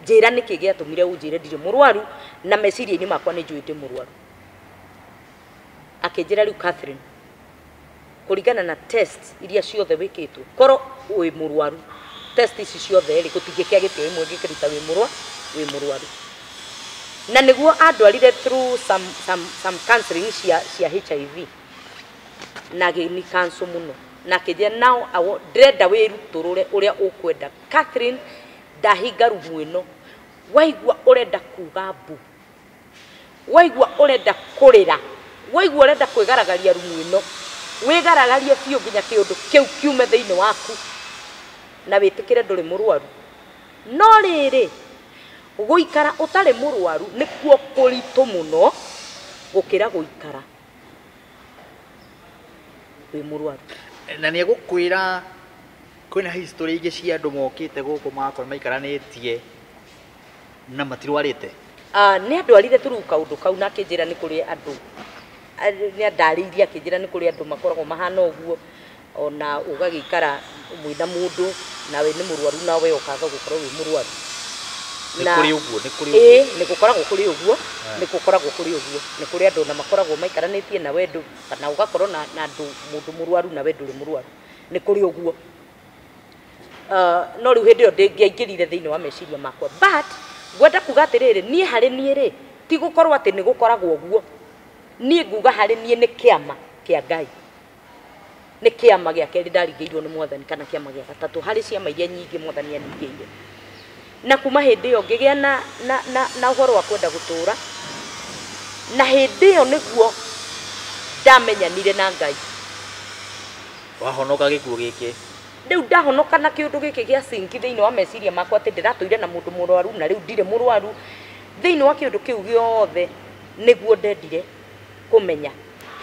Njĩra nĩkĩ gĩatũmire ũnjĩre ndirĩ mũrwaru na meciria-inĩ makwa nĩ njũĩ ndĩ mũrwaru. Akĩnjĩra rĩu Catherine, kũringana na test iria ciothe wĩkĩtwo korwo wĩ mũrwaru, test ici ciothe rĩ gũtingĩkĩa gĩtĩo ĩmwe gĩkĩruta wĩ mũrwaru. Na nĩguo andwarire through some counseling cia HIV na gĩni cancel mũno. Na kĩnjĩra now ndĩrenda wĩrutũrũre ũrĩa ũkwenda. Catherine, ndahinga rumu ĩno, waigua ũrenda kuga mbu, waigua ũrenda kũrĩra, waigua ũrenda kwĩgaragaria rumu ĩno, wigaragarie biũ nginya kĩũndũ kĩu kiume thĩinĩ waku na wĩtĩkĩre ndũrĩ mũrwaru. No rĩrĩ gũikara ũtarĩ mũrwaru nĩkuo kũritũ mũno gũkĩra gũikara wĩ mũrwaru. Na nĩ egũkwĩra kwĩna history ingĩ cia andũ mokĩte gũkũ makorwo maikaranĩtie na matirwarĩte. Nĩ andwarire through kaũndũ kau na akĩnjĩra nĩ kũrĩ andũ nĩ andarĩirie akĩnjĩra nĩ kũrĩ andũ makoragwo mahana ũguo ona ũgagĩikara mwĩna mũndũ nawe nĩ mũrwaru nawe ũkaga gũkorwo wĩ mũrwaru. Nĩ kũrĩ ũguo nĩ gũkoragwo kũrĩ ũguo nĩ gũkoragwo kũrĩ ũguo nĩ kũrĩ andũ na makoragwo maikaranĩtie na wendo kana ũgakorwo na andũ mũndũ mũrwaru na wendo ũrĩ mũrwaru nĩ kũrĩ ũguo. No rĩu hĩndĩ ĩyo ndĩngĩaingĩrire thĩinĩ wa meciria makwa but ngwenda kuga atĩrĩrĩ niĩ harĩ niĩ rĩ ti gũkorwo atĩ nĩ gũkoragwo ũguo. Niĩ nguga harĩ niĩ nĩ kĩama kĩa Ngai nĩ kĩama gĩa kerĩ ndaringĩirwo nĩ Mwathani kana kĩama gĩa gatatũ harĩ ciama iria nyingĩ Mwathani aningĩire. Na kuma hĩndĩ ĩyo ngĩgĩa na ũhoro wa kwenda gũtũũra na hĩndĩ ĩyo nĩguo ndamenyanire na Ngai. Wahonoka gĩkuũ gĩkĩ? Rĩu ndahonoka na kĩũndũ gĩkĩ gĩa sinki thĩinĩ wa meciria makwa atĩ ndĩratũire na mũndũ mũrwaru na rĩu ndirĩ mũrwaru. Thĩinĩ wa kĩũndũ kĩu gĩothe nĩguo ndendire kũmenya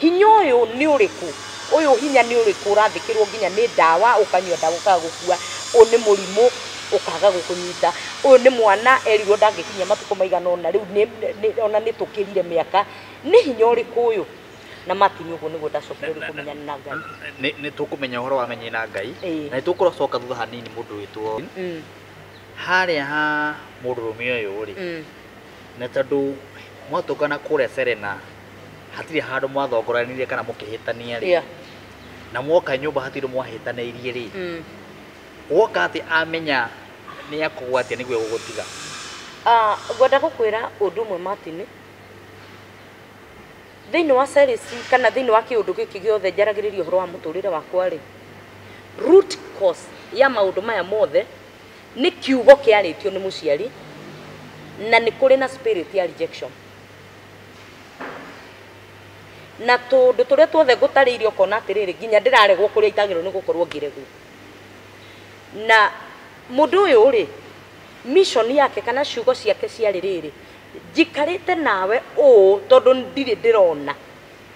hinya ũyũ nĩ ũrĩkũ, ũyũ hinya nĩ ũrĩkũ ũrathikĩrwo nginya nĩ ndawa ũkanyua ndawa ũkaga gũkua, ũyũ nĩ mũrimũ ũkaga gũkũnyita, ũyũ nĩ mwana erirwo ndangĩkinya matukũ maigana ũna rĩu ona nĩ tũkĩrire mĩaka, nĩ hinya ũrĩkũ ũyũ? Na Martin ũguo nĩguo ndacokire kũmenya na Ngai. Nĩ tũkũmenya ũhoro wa menye na Ngai na nĩ tũkũcoka thutha hanini mũndũ wĩtwo harĩa ha mũndũrũme ũyũ rĩ na tondũ mwatũkana kũrĩa Serena hatirĩ handũ mwathongoranirie kana mũkĩhĩtania rĩ na mwoka nyũmba hatirĩ mwahĩtanĩirie rĩ woka atĩ amenya nĩ akũgwatia nĩguo gũgũtiga? Ngwenda gũkwĩra ũndũ ũmwe Martin, thĩinĩ wa series kana thĩinĩ wa kĩũndũ gĩkĩ gĩothe njaragĩrĩria ũhoro wa mũtũrĩre wakwa rĩ, root cause ya maũndũ maya mothe nĩ kiugo kĩarĩtio nĩ mũciari na nĩ kũrĩ na spirit ya rejection. Na tũndũ tũrĩa tuothe ngũtarĩirie ũkona atĩrĩrĩ nginya ndĩraregwo kũrĩa itagĩrwo nĩ gũkorwo ngĩregwo. Na mũndũ ũyũ rĩ mission yake kana ciugo ciake ciarĩ rĩrĩ, njikarĩte nawe ũũ tondũ ndirĩ ndĩrona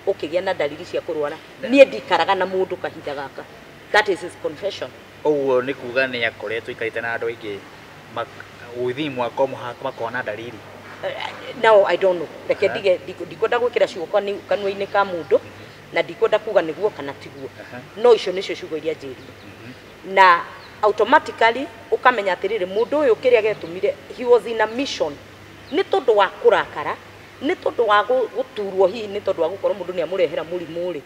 ũkĩgĩa na dalili cia kũrwara, niĩ ndikaraga na mũndũ kahinda gaka. That is his confession. Ũguo nĩ kuga nĩ akoretwo ikarĩte na andũ aingĩ within mwaka ũmwe makona dalili? No, I don't know. Reke ndikwenda gwĩkĩra ciugo kanua-inĩ ka mũndũ na ndikwenda kuga nĩguo kana tiguo. No icio nĩcio ciugo iria njĩrire. Na automatically ukamenya atĩrĩrĩ mũndũ ũyũ kĩrĩa gĩatũmire he was in a mission nĩ tondũ wa kũrakara, nĩ tondũ wa gũturwo hihi nĩ tondũ wa gũkorwo mũndũ nĩ amũrehera mũrimũ rĩ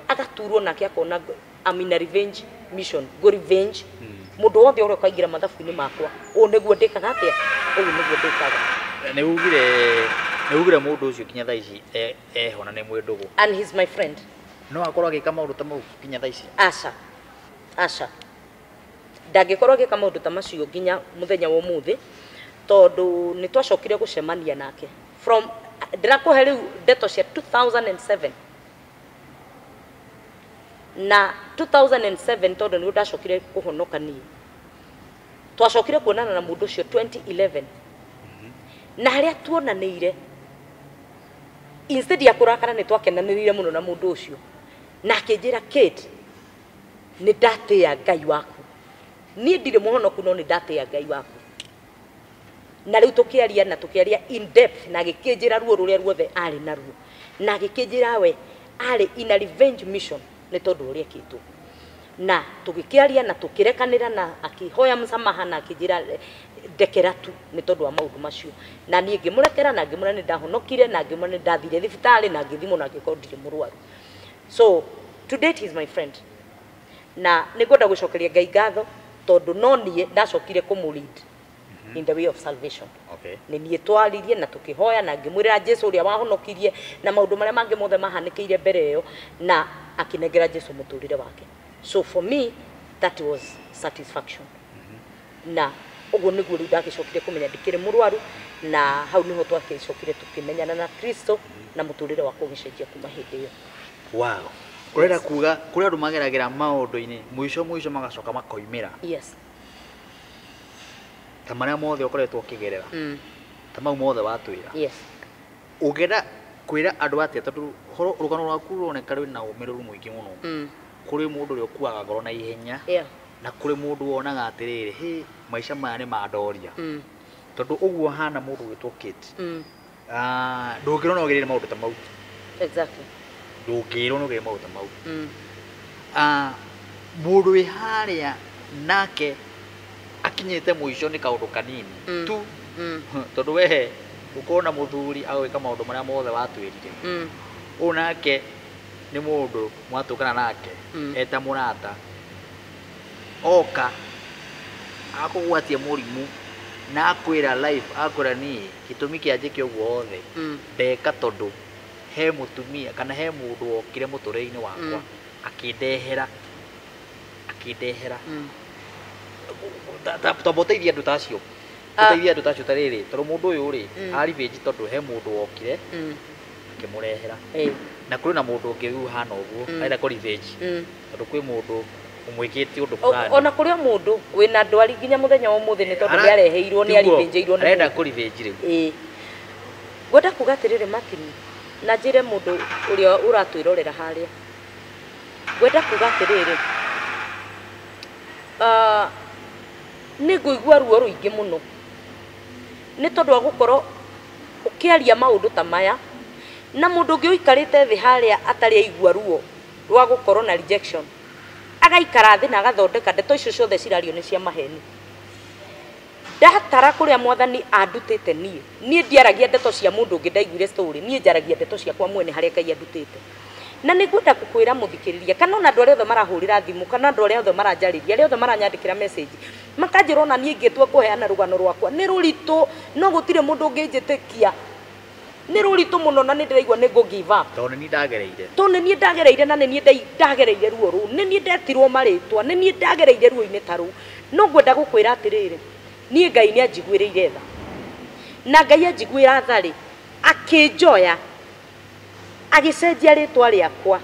agaturwo nake akona I'm in a revenge mission, go revenge. Mũndũ wothe ũrĩa ũkaingĩra mathabu-inĩ makwa ũũ nĩguo ndĩkaga atĩa, ũũ nĩguo ndĩkaga. Nĩ ugire mũndũ ũcio kinya thaa ici ehona nĩ mwĩndũgũ? And he's my friend. No akorwo agĩka maũndũ ta mau kinya thaa ici? Aca ndangĩkorwo agĩka maũndũ ta macio nginya mũthenya wa ũmũthĩ tondũ nĩ twacokire gũcemania nake from ndĩrakũhe rĩu ndeto cia 2007 na 2007 tondũ nĩ ndacokire kũhonoka niĩ twacokire kuonana na mũndũ ũcio 2011 na harĩa tuonanĩire instead ya kũrakara nĩ twakenanĩrire mũno na mũndũ ũcio na akĩnjĩra Kate nĩ ndatĩa Ngai waku, niĩ ndirĩ mũhonoku no nĩ ndatĩa Ngai waku. Na rĩu tũkĩaria in depth na agĩkĩnjĩra ruo rũrĩa ruothe arĩ naruo na agĩkĩnjĩra we arĩ in a revenge mission nĩ tondũ ũrĩa ekĩtwo na tũgĩkĩaria na tũkĩrekanĩra na akĩhoya msamaha na akĩnjĩra ndekera tu nĩ tondũ wa maũndũ macio na niĩ ngĩmũrekera na ngĩmwĩra nĩ ndahonokire na ngĩmwĩra nĩ ndathire thibitarĩ na ngĩthimwo na ngĩkorwo ndirĩ mũrwaru. So to date he is my friend na nĩ ngwenda gũcokeria Ngai ngatho tondũ no niĩ ndacokire kũmũlead in the way of salvation. Okay. Nĩ niĩ twaririe na tũkĩhoya na ngĩmwĩra Jesũ ũrĩa wahonokirie na maũndũ marĩa mangĩ mothe mahanĩkĩire mbere ĩyo na akĩnengera Jesũ mũtũrĩre wake. So for me that was satisfaction. Na ũguo nĩguo rĩu ndagĩcokire kũmenya ndikĩrĩ mũrwaru na hau nĩho twagĩcokire tũkĩmenyana na Kristo na mũtũrĩre wakwa ũgĩcenjia kuma hĩndĩ ĩyo. Wow. Kurenda kuga kuria andu mageragira maundu-ini mwisho magacoka makoimira. Yes. Ta maria mothe ukoretwo ukigerera. Ta mau mothe watwira. Yes. Ugenda kwira andu atia tondu rugano rwaku ruoneka rwina umiru mwingi muno. Kuri mundu uri ukuaga ngoro na ihenya. Yeah. Na kuri mundu wonaga atiriri hi maisha maya ni mandoria. Tondu uguo hana mundu witwo Kate. Ndungirwo no gerire maundu ta mau. Exactly. Ndungirwo no gerire maundu ta mau. Mundu wi haria nake akinyite mwisho ni kaundu kanini tu. Tondu we ukona muthuri agwika maundu maria mothe watwirire. Unake ni mundu mwatukana nake eta murata. Oka akugwatia murimu na akwira life akwira ni gitumi kia njike uguo othe ndeka tondu he mutumia kana he mundu okire muturei-ini wakwa akindehera taboteithia andu tacio tuteithia andu tacio tariri tondu mundu uyu ri ari veji tondu he mundu okire akimurehera na kuri na mundu ungi uyu hana uguo aenda kuri veji tondu kwi mundu umwikite undu fulani ona kuria mundu wina ndwari nginya muthenya wa muthi ni tondu niareheirwo ni arivenjeirwo ni arenda kuri veji riu ngwenda kuga atiriri Martin na njire mundu uria uratwirorera haria ngwenda kuga atiriri ni nguigua ruo ruingi muno ni tondu wa gukorwo ukiaria maundu ta maya na mundu ungi uikarite thi haria atari aigua ruo rwa gukorwo na rejection agaikara thi na agathondeka ndeto icio ciothe cirario ni cia maheni. Ndatara kuria mwathani andutite nie ndiaragia ndeto cia mundu ungi ndaiguire story nie njaragia ndeto cia kwa mwene haria Ngai andutite. Na nigwenda kukwira muthikiriria kana ona andu aria othe marahurira thimu kana andu aria othe maranjariria aria othe maranyandikira message makanjira ona nie ngitua kuheana rugano rwakwa ni ruritu no gutire mundu unginjitikia ni ruritu muno na ni ndiraigua ni go give up tondu ni ndagereire na ni ndagereire ruo ru ni nie ndetirwo maritwa ni nie ndagereire ruo-ini taru no ngwenda gukwira atiriri nie Ngai ni anjiguireire tha na Ngai anjiguira tha ri akinjoya agicenjia ritwa riakwa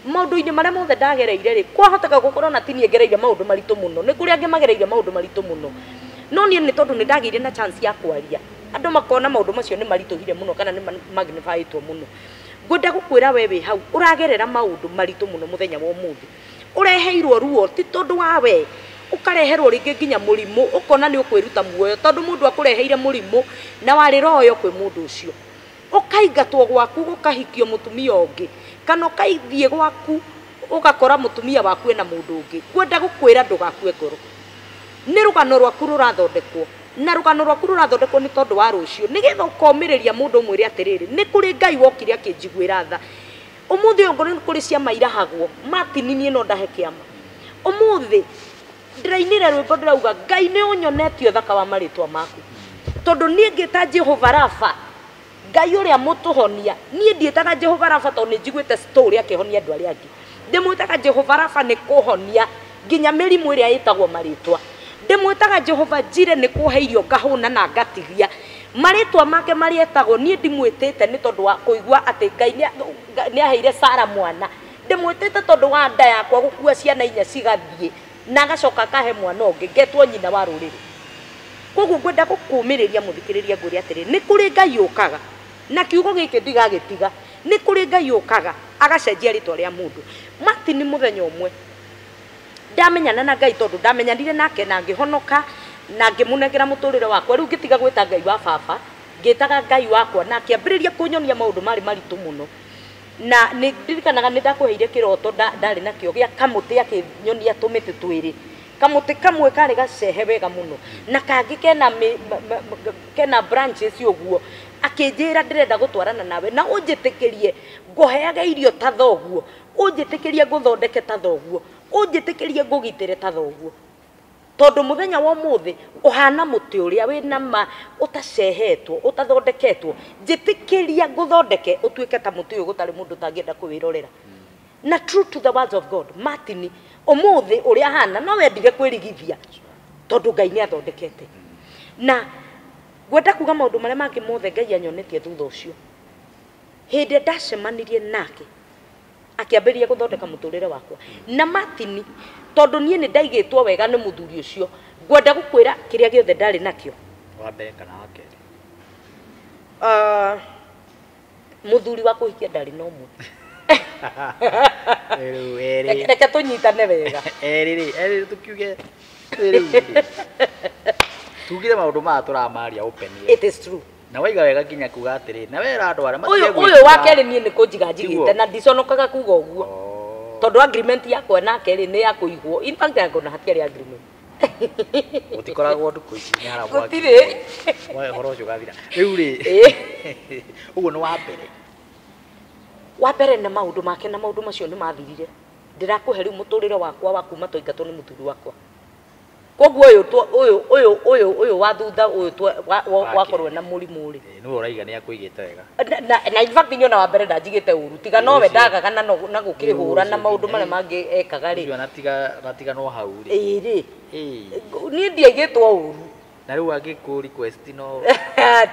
maundu-ini maria mothe ndagereire ri kwahoteka gukorwo na tinie ngereire maundu maritu muno ni kuri angi magereire maundu maritu muno no nie ni tondu ni ndageire na chance ya kwaria andu makona maundu macio ni marituhire muno kana ni magnifyitwo muno ngwenda gukwira we wi hau uragerera maundu maritu muno muthenya wa umuthi ureheirwo ruo ti tondu wa we ukareherwo ringi nginya murimu ukona ni ukwiruta muoyo tondu mundu akureheire murimu na wari royo kwi mundu ucio ukaingatwo gwaku ukahikio mutumia ungi kana ukaithie gwaku ugakora mutumia waku ena mundu ungi ngwenda gukwira ndugakue ngoro ni rugano rwaku rurathondekwo na rugano rwaku rurathondekwo ni tondu wa rucio nigetha ukomiriria mundu umwire atiriri ni kuri Ngai wokire akinjiguira tha umuthi ngo ni kuri ciama irahagwo Martin nie no ndahe kiama umuthi ndirainire rwimbo ndirauga Ngai ni unyonetio thaka wa maritwa maku tondu nie ngita Jehova Rafa Ngai uria mutuhonia nie ndietaga Jehova Rafa tondu njiguite story akihonia andu aria angi ndimwitaga Jehova Rafa ni kuhonia nginya mirimu iria itagwo maritwa ndimwitaga Jehova Jire ni kuheirio ngahuna na ngatigia maritwa make marietagwo nie ndimwitite ni tondu wa kuigua ati Ngai ni aheire Sara mwana ndimwitite tondu wa nda yakwa gukua ciana inya cigathie na gacoka kahe mwana ungi ngetwo nyina wa ruriri koguo ngwenda gukumiriria muthikiriria nguri atiri ni kuri Ngai ukaga na kiugo giki ndigagitiga ni kuri Ngai ukaga agacenjia ritwa ria mundu Martin muthenya umwe ndamenyana na Ngai tondu ndamenyanire nake na ngihonoka na ngimunegera muturire wakwa riu ngitiga gwita Ngai wa baba ngitaga Ngai wakwa na kiambiriria kunyonia maundu mari maritu muno na ni ndirikanaga ni ndakuheire kiroto ndari na kio gia kamuti akinyonia tumiti twiri kamuti kamwe kari gacehe wega muno na kangi kena branches uguo akinjira ndirenda gutwarana nawe na unjitikirie nguheaga irio ta thoguo unjitikirie nguthondeke ta thoguo unjitikirie ngugitire ta thoguo tondu muthenya wa muthi uhana muti uria wina ma utacehetwo utathondeketwo njitikiria nguthondeke utuike ta muti uyu gutari mundu tangienda kuwirorera na true to the words of God Martin umuthi uria hana no wendige kwirigithia tondu Ngai ni athondekete na gwenda kuga maundu maria mangi mothe Ngai anyonetie thutha ucio hindi ndacemanirie nake akiambiria guthondeka muturire wakwa na Martin tondu nie ni ndaigitwo wega ni muthuri ucio ngwenda gukwira kiria giothe ndari nakio wa mbere kana wa keri muthuri wa kuhikia ndari no mu reke tunyitane wega eri tukiuge tugire maundu ma turamaria open it is true na waiga wega kinya kuga atiri na wera andu ara uyu wa keri nie ni kunjiga njigite na ndiconokaga kuga uguo tondu agreement yakwa na keri ni ya kuigwo in fact ngona hatiari agreement utikoragwo nduku ici ni ara mwaki gutire wa horo ucio gathira riu ri uguo ni wa mbere na maundu make na maundu macio ni mathirire ndirakuhe riu muturire wakwa wa kuma toingatwo ni muthuri wakwa koguo uyu wa thutha uyu wakorwo na murimu ri ni uraiga ni akuigite wega na in fact nyona wa mbere ndanjigite uru tiga nowe ndagaga na gukiri hura na maundu mare mangi ekaga ri natiga no hau ri ri ni ndiaigitwo uru na riu angiku request no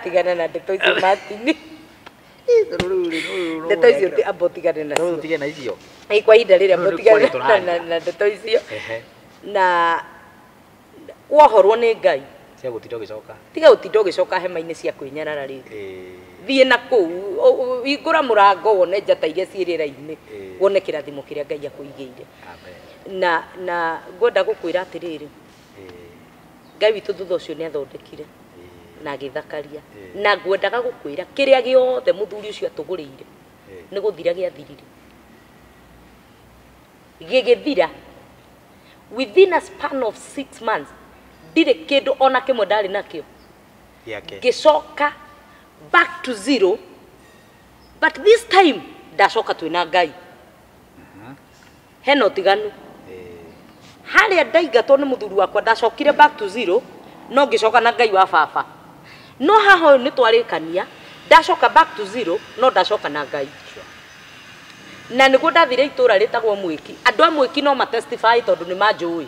tigana na ndeto icio Martin ndeto icio ti abotigane na no tige na icio kwa ihinda riria abotigane na ndeto icio na wohorwo ni Ngai cia gutinda ugicoka tiga gutinda ugicoka hema-ini cia kwinyarara ri thie na kuu hingura murango wone njata iria ciirira-ini wone kirathimo kiria Ngai akuigeire na ngwenda gukwira atiriri Ngai witu thutha ucio ni athondekire na agithakaria na ngwendaga gukwira kiria giothe muthuri ucio atuguriire ni guthira giathirire gigithira within a span of 6 months ndire kindu ona kimwe ndari nakio gicoka back to zero but this time ndacoka twina Ngai hena utiganu haria ndaigatwo ni muthuri wakwa ndacokire back to zero no ngicoka na Ngai wa baba no haha ni twarikania ndacoka back to zero no ndacoka na Ngai na niguo ndathire itura ritagwo Mwiki andu a Mwiki no matestify tondu ni manjui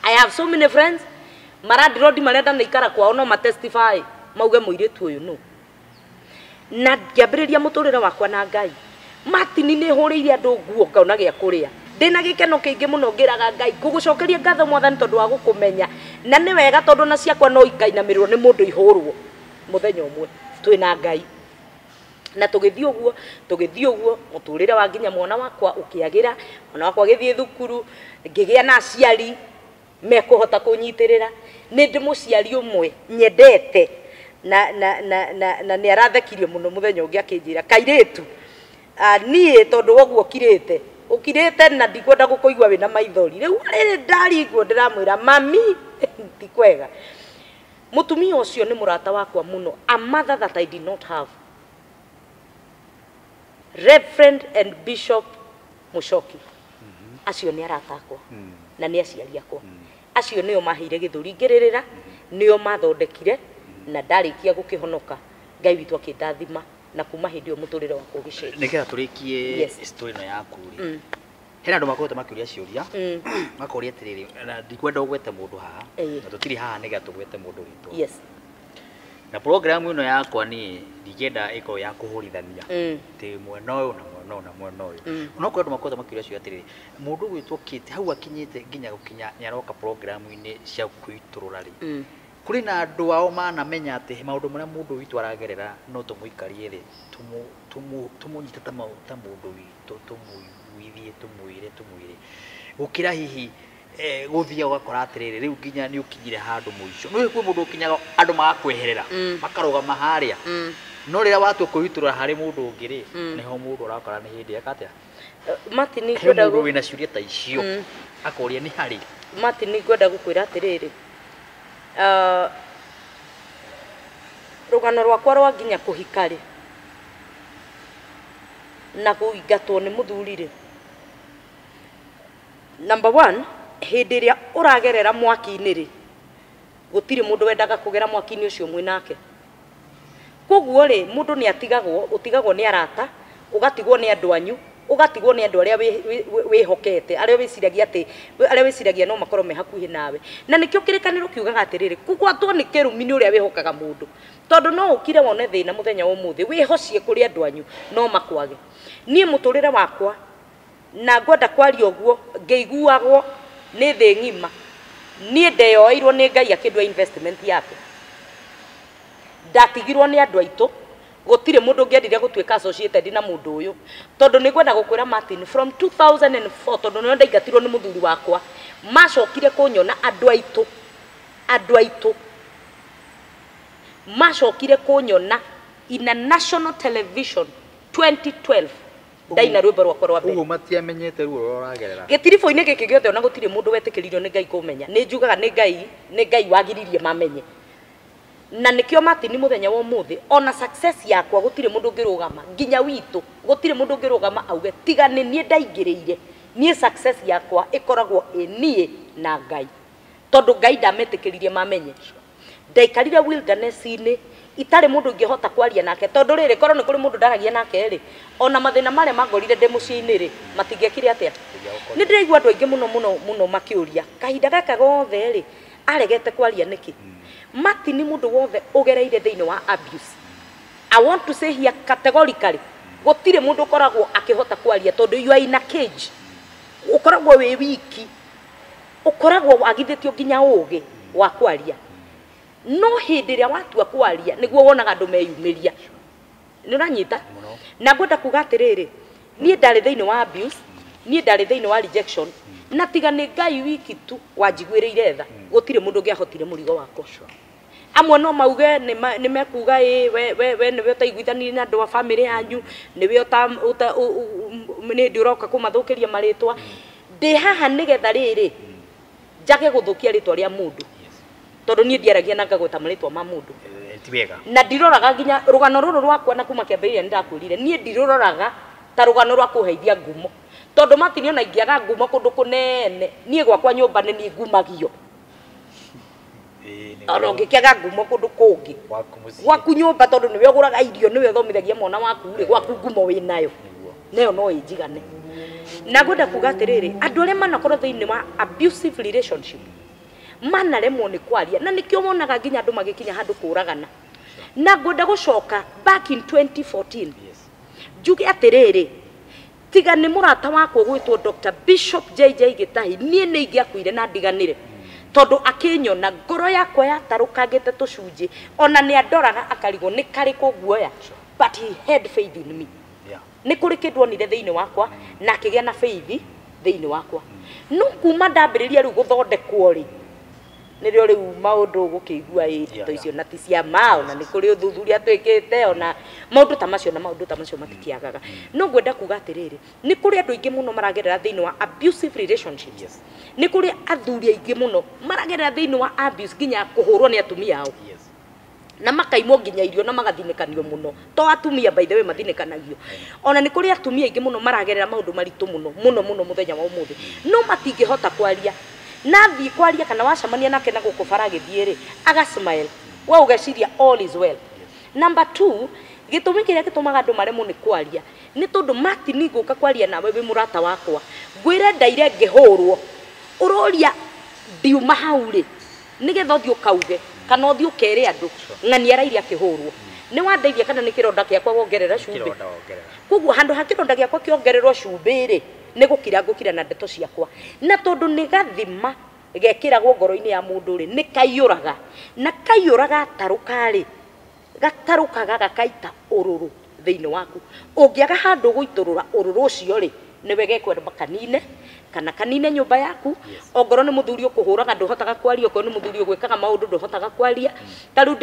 I have so many friends maradi road marenda na ikara kwao no matestify mauge muiritu uyu no na ngiambiriria muturire wakwa na Ngai Martin ni huriire andu nguo kauna gia kuria ndina gikeno kiingi muno ngiraga Ngai ngugucokeria ngatho mwathani tondu wa gukumenya na ni wega tondu na ciakwa no ikainamirwo ni mundu ihurwo muthenya umwe twina Ngai na tugithii uguo muturire wa nginya mwana wakwa ukiagira mwana wakwa githii thukuru ngigia na aciari mekuhota kunyitirira ni ndi muciari umwe nyendete na ni arathekirie muno muthenya ungi akinjira kairitu nie tondu woguo ukirite na ndikwenda gukuigwa wina maithori riu riri ndarigwo ndiramwira mami ti kwega mutumia ucio ni murata wakwa muno a mother that I did not have Reverend and Bishop Mushoki acio ni arata akwa na ni aciari akwa acio nio maheire githuri ngiririra nio mathondekire na ndarikia gukihonoka Ngai witu akindathima na kuma hindi yo muturire wakwa ugicenjia nikira turikie story no yaku ri hena andu makote makiuria ciuria makoria atiriri na ndikwenda ugwete mundu haha na tutiri haha niga tugwete mundu witu yes na program ino yakwa ni ndikienda iko ya kuhurithania ti mwena uyu na mwena uyu no kwa andu makote makiuria ciuria atiriri mundu witu kite hau akinyite nginya gukinya nyaroka program ini cia kuiturura ri kuri na andu ao manamenya ati maundu maria mundu witu aragerera no tumuikarie ri tumunyita ta mundu witu tumuire gukira hihi guthia ugakora atiriri riu nginya ni ukinyire handu muico no kwi mundu ukinyaga andu magakweherera makarugama haria no rira watu kuitura hari mundu ungi ri niho mundu urakora ni hindi akatia Martin ni kwenda mundu wina ciuria ta icio akoria ni hari Martin ni kwenda gukwira atiriri rugano rwakwa rwa nginya kuhikari na kuingatwo ni muthuri ri number 1 hindi ria uragerera mwaki-ini ri gutiri mundu wendaga kugera mwaki-ini ucio mwinake koguo ri mundu ni utigagwo ni arata ugatigwo ni andu anyu ugatigwo ni andu aria wihokete aria wiciragia no makorwo me hakuhi nawe na nikio kirikaniro kiugaga atiriri kugwatwo ni kirumi ni uria wihokaga mundu tondu no ukire wone thina muthenya umuthi wihocie kuri andu anyu no makwage nie muturire wakwa na ngwenda kwaria ũguo ngĩiguagwo nĩ thĩ ng'ima niĩ ndeyoeirwo nĩ Ngai akĩndua investment yake ndatigirwo nĩ andũ aitũ gũtirĩ mũndũ ũngĩendire gũtuĩka associated na mũndũ ũyũ tondũ nĩ ngwenda gũkwĩra Martin from 2004 tondũ nĩyo ndaingatirwo nĩ mũthuri wakwa macokire kũnyona andũ aitũ macokire kũnyona in a national television 2012 ndaina rwĩmbo rwakwa rwa mbere uguo matiamenyete ruo rũragerera gĩtiribũ-inĩ gĩkĩ gĩothe ona gũtirĩ mũndũ wetĩkĩririo nĩ Ngai kũmenya nĩ njugaga nĩ Ngai wagiririe mamenye na nikio Martin muthenya wa umuthi ona success yakwa gutire mundu ngirugama nginya witu gutire mundu ngirugama auge tiga ni nie ndaingiriire nie success yakwa ikoragwo nie na Ngai tondu Ngai ndametikiririe mamenye ndaikarire wilderness-ini itari mundu ngihota kwaria nake tondu riri korwo ni kuri mundu ndaragia nake ri ona mathina mare magorire ndi muciini ri matingekire atia ni ndiraigua andu aingi muno makiuria kahinda gaka gothe ri aregete kwaria niki Martin mundu wothe ugereire thiini wa abuse I want to say here categorically gutire mundu ukoragwo akihota kwaria tondu you are in a cage ukoragwo wi wiki ukoragwo wagithitio nginya ugi wa kwaria no hindi ria watua kwaria niguo wonaga andu meyumiria ni uranyita na ngwenda kuga atiriri nie ndari thiini wa abuse nie ndari thiini wa rejection na tiga ni Ngai wiki tu wanjiguireire tha gutire mundu ngiahotire murigo wakwa amwe no mauge ni mekuga we niwe utaiguithani na andu a family yanyu niwe ni ndiroka kumathukiria maritwa ndi haha nigetha riri njage guthukia ritwa ria mundu tondu nie ndiaragia na ngagweta maritwa ma mundu ti wega na ndiroraga nginya rugano ruru rwakwa na kuma kiambĩrĩria ndakwirire nie ndiroraga ta rugano rwa kuheithia ngumo tondu Martin ona ingiaga ngumo kundu kunene nie gwakwa nyumba ni nie ngumagio ona ungikiaga ngumo kundu kungi gwaku nyumba tondu niwe uguraga irio niwe thomithagia mwana waku ri gwaku ngumo wi nayo nayo no injigane na ngwenda kuga atiriri andu aria manakorwo thiini wa abusive relationship manaremwo ni kwaria na nikio monaga nginya andu magikinya handu kuragana na ngwenda gucoka back in 2014 njuge atiriri tiga ni murata wakwa gwitwo Dr. Bishop JJ Gitahi nie ni ingiakuire na ndiganire tondu akinyona ngoro yakwa yatarukangite tucunji ona ni andoraga akarigo ni kariku guoya but he had faith in me ni kuri kindu onire thiini wakwa na akigia na faith thiini wakwa no kuma ndambiriria riu guthondekwo ri nirio riu maundu gukigua to icio na ti cia mao na ni kuri uthuthuria twikite ona maundu ta macio matikiagaga no ngwenda kuga atiriri ni kuri andu aingi muno maragerera thiini wa abusive relationships ni kuri athuri aingi muno maragerera thiini wa abuse nginya kuhurwo ni atumia ao na makaimwo nginya irio na magathinekanio muno to atumia by the way mathinekanagio ona ni kuri atumia aingi muno maragerera maundu maritu muno muthenya wa umuthi no matingihota kwaria nathi kwaria kana wacamania nake na gukubara githiiri aga smile wa ugeciria all is well number 2 gitumi kiria gitumaga andu maremwo ni kwaria ni tondu Martin guka kwaria nawe wi murata wakwa ngwire ndaire ngihurwo uroria ndiuma hauri nigetha uthio kauge kana uthio kere andu ng'ani arairia akihurwo ni wandeithia kana ni kironda kiakwa wongerera cumbi koguo handu ha kironda giakwa kiongererwo cumbi ri ni gukira na ndeto ciakwa na tondu ni gathima gekiragwo ngoro-ini ya mundu ri ni kaiyuraga na kaiyuraga tarukari gatarukaga gakaita ururu thiini waku ungiaga handu guiturura ururu ucio ri niwe gekwenda kanine kana kanine nyumba yaku ongoro ni muthuri ukuhuraga nduhotaga kwaria ko ni muthuri ugwikaga maundu nduhotaga kwaria taru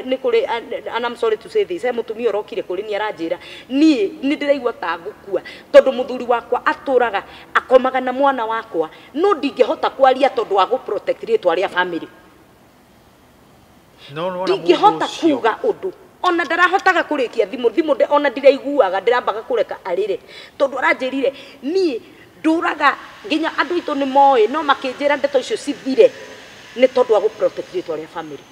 ni kuri and I'm sorry to say this mutumia urokire kuri ni aranjira ni ndiraigua ta ngukua tondu muthuri wakwa aturaga akomaga na mwana wakwa no ndingihota kwaria tondu wa guprotect ritwa ria family ndingihota kuga undu ona ndarahotaga kurikia thimu ona ndiraiguaga ndirambaga kureka arire tondu aranjirire ni nduraga nginya andu itu ni moe no makinjira ndeto icio cithire ni tondu wa guprotect ritwa ria family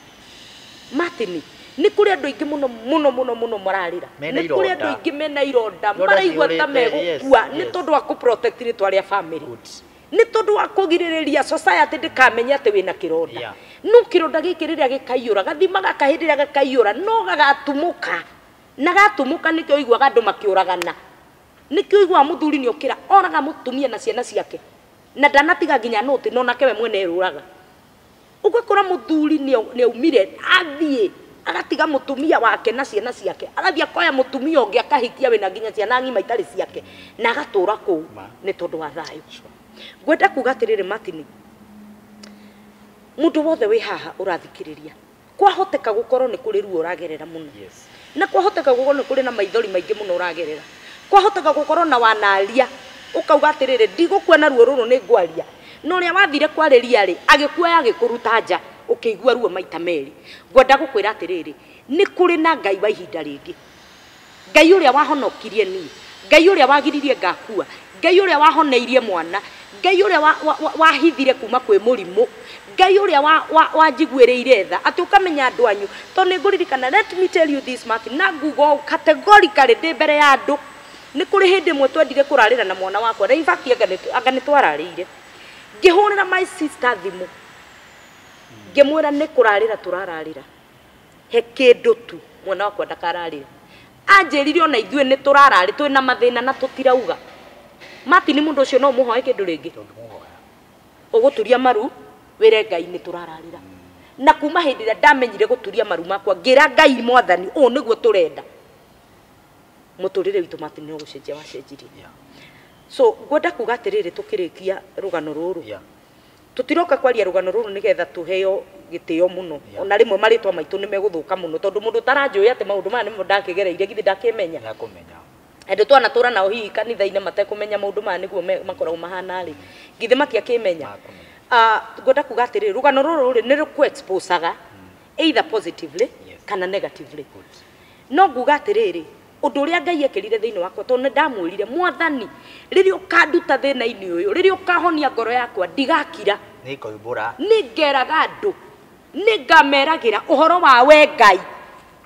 Martin ni kuri andu aingi muno mararira ni kuri andu aingi mena ironda maraigua ta megukua ni tondu wa guprotect ritwa ria family ni tondu wa kugiririria society ndikamenya ati wina kironda no kironda giki riria gikaiyura gathima gakahindira gakaiyura no gagatumuka na gatumuka nikio igwaga andu makiuragana nikio igwa muthuri ni okira oraga mutumia na ciana ciake na ndanatiga nginya noti no nake we mwene eruraga ugakora muthuri ni aumire athie agatiga mutumia wake na ciana ciake agathia koya mutumia ungi akahikia wina nginya ciana ng'ima itari ciake na agatura ku ni tondu wa thayo ngwenda kuga atiriri Martin mundu wothe wi haha urathikiriria kwahoteka gukorwo ni kuri ruo uragerera muno na kwahoteka gukorwo ni kuri na maithori maingi muno uragerera kwahoteka gukorwo na wanaria ukauga atiriri ndigukwena ruo ruru ni ngwaria no ria wathire kwariria ri agikuoya agikuruta nja ukigua ruo maita meri ngwenda gukwira atiriri ni kuri na Ngai wa ihinda ringi Ngai uria wahonokirie ni Ngai uria wagiririe ngakua Ngai uria wahoneirie mwana Ngai uria wahithire kuma kwi murimu Ngai uria wanjiguireire tha ati ukamenya andu anyu to ni nguririkana let me tell you this Martin na ngugo categorically ndi mbere ya andu ni kuri hindi mwe twendire kurarira na mwana wakwa na in fact anga ni twararire ngihurira my sister thimu ngimwira ni kurarira turararira he kindu tu mwana wakwa ndakararira anjirire ona ithue ni turarari twina mathina na tutirauga Martin mundu ucio no muhoe kindu ringi uguturia maru wire Ngai ni turararira na kuma hindi ria ndamenyire guturia maru makwa ngira Ngai mwathani u niguo turenda muturire witu Martin ni ugucenjia wacenjirie so ngwenda kuga atiriri tukirikia rugano ruru tutiroka kwaria rugano ruru nigetha tuheo gitio muno ona rimwe maritwa maitu ni meguthuka muno tondu mundu taranjui ati maundu maya nimo ndakigereire githi ndakimenya andu twana tura nao hihi kanitha-ini matekumenya maundu maya niguo makoragwo mahana ri githi matiakimenya ngwenda kuga atiriri rugano ruru ni ruku exposaga either positively kana negatively no nguga atiriri undu uria Ngai ekirire thiini wakwa tondu ndamwirire mwathani riria ukanduta thina-ini uyu riria ukahonia ngoro yakwa ndigakira ningeraga andu ningameragira uhoro wa we Ngai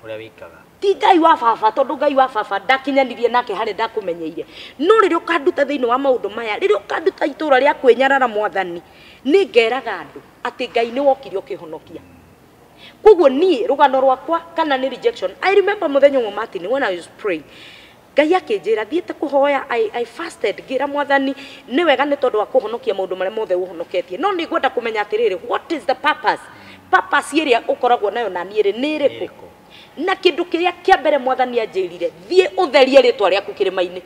uria wikaga ti Ngai wa baba tondu Ngai wa baba ndakinyanirie nake hari ndakumenyeire no riria ukanduta thiini wa maundu maya riria ukanduta itura ria kwinyarara mwathani ningeraga andu ati Ngai ni wokire ukihonokia koguo ni rugano rwakwa kana ni rejection I remember muthenya umwe Martin when I was praying Ngai akinjira thiete kuhoya I fasted gira mwathani ni wega ni tondu wa kuhonokia maundu maria mothe uhonoketie no ni ngwenda kumenya atiriri what is the purpose iria ukoragwo nayo na niiri ni iriku na kindu kiria kia mbere mwathani anjirire thie utherie ritwa riaku kirima-ini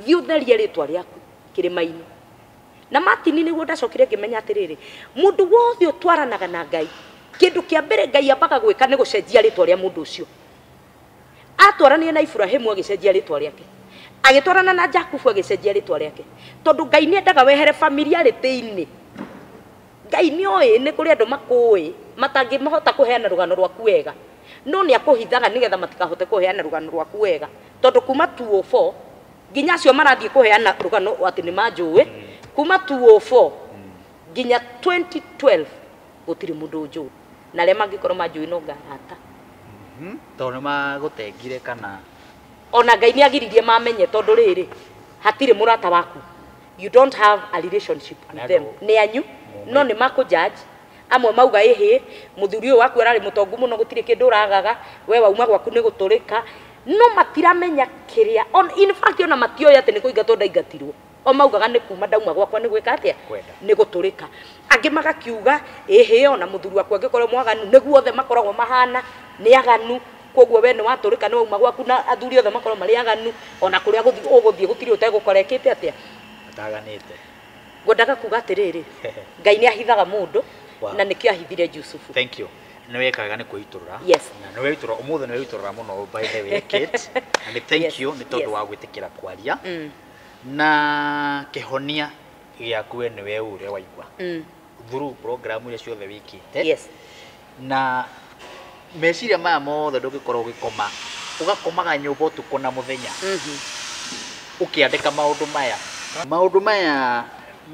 thie utherie ritwa riaku kirima-ini na Martin niguo ndacokire ngimenya atiriri mundu wothe utwaranaga na Ngai kindu kia mbere Ngai ambaga gwika ni gucenjia ritwa ria mundu ucio atwarania na Ibrahimu agicenjia ritwa riake agitwarana na Jakubu agicenjia ritwa riake tondu Ngai ni endaga wehere familiarity-ini Ngai ni oi ni kuri andu makui matangi mahota kuheana rugano rwaku wega no ni akuhithaga nigetha matikahote kuheana rugano rwaku wega tondu kuma 204 nginya acio marathie kuheana rugano ati ni manjui kuma 204 nginya 2012 gutiri mundu njuu na ria mangikorwo manjui no ngarata tondu magutengire kana ona Ngai ni agiririe mamenye tondu riri hatire murata waku you don't have a relationship with them ni anyu no ni makujudge amwe mauga ehe muthuri uyu waku arari mutongu muno gutire kindu uragaga we wauma gwaku ni guturika no matiramenya kiria on in fact ona matioya ati ni kuingatwo ndaingatirwo o maugaga ni kuma ndauma gwakwa ni gwika atia ni guturika angi magakiuga ehe ona muthuri waku angikorwo mwaganu niguo othe makoragwo mahana ni aganu koguo we ni waturika ni wauma gwaku na athuri othe makorwo mari aganu ona kuria guthie gutiri utegukorekete atia ataganite ngwendaga kuga atiriri Ngai ni ahithaga mundu na nikio ahithire Yusufu thank you ni wekaga ni kuiturura na ni weiturura umuthe ni weiturura muno by the way Kate and thank you ni tondu wa gwitikira kwaria na kihonia giaku we ni we ure waigua through program ile ciothe wikite na meciria maya mothe ndungikorwo ugikoma ugakomaga nyumba utuku na muthenya ukiandika maundu maya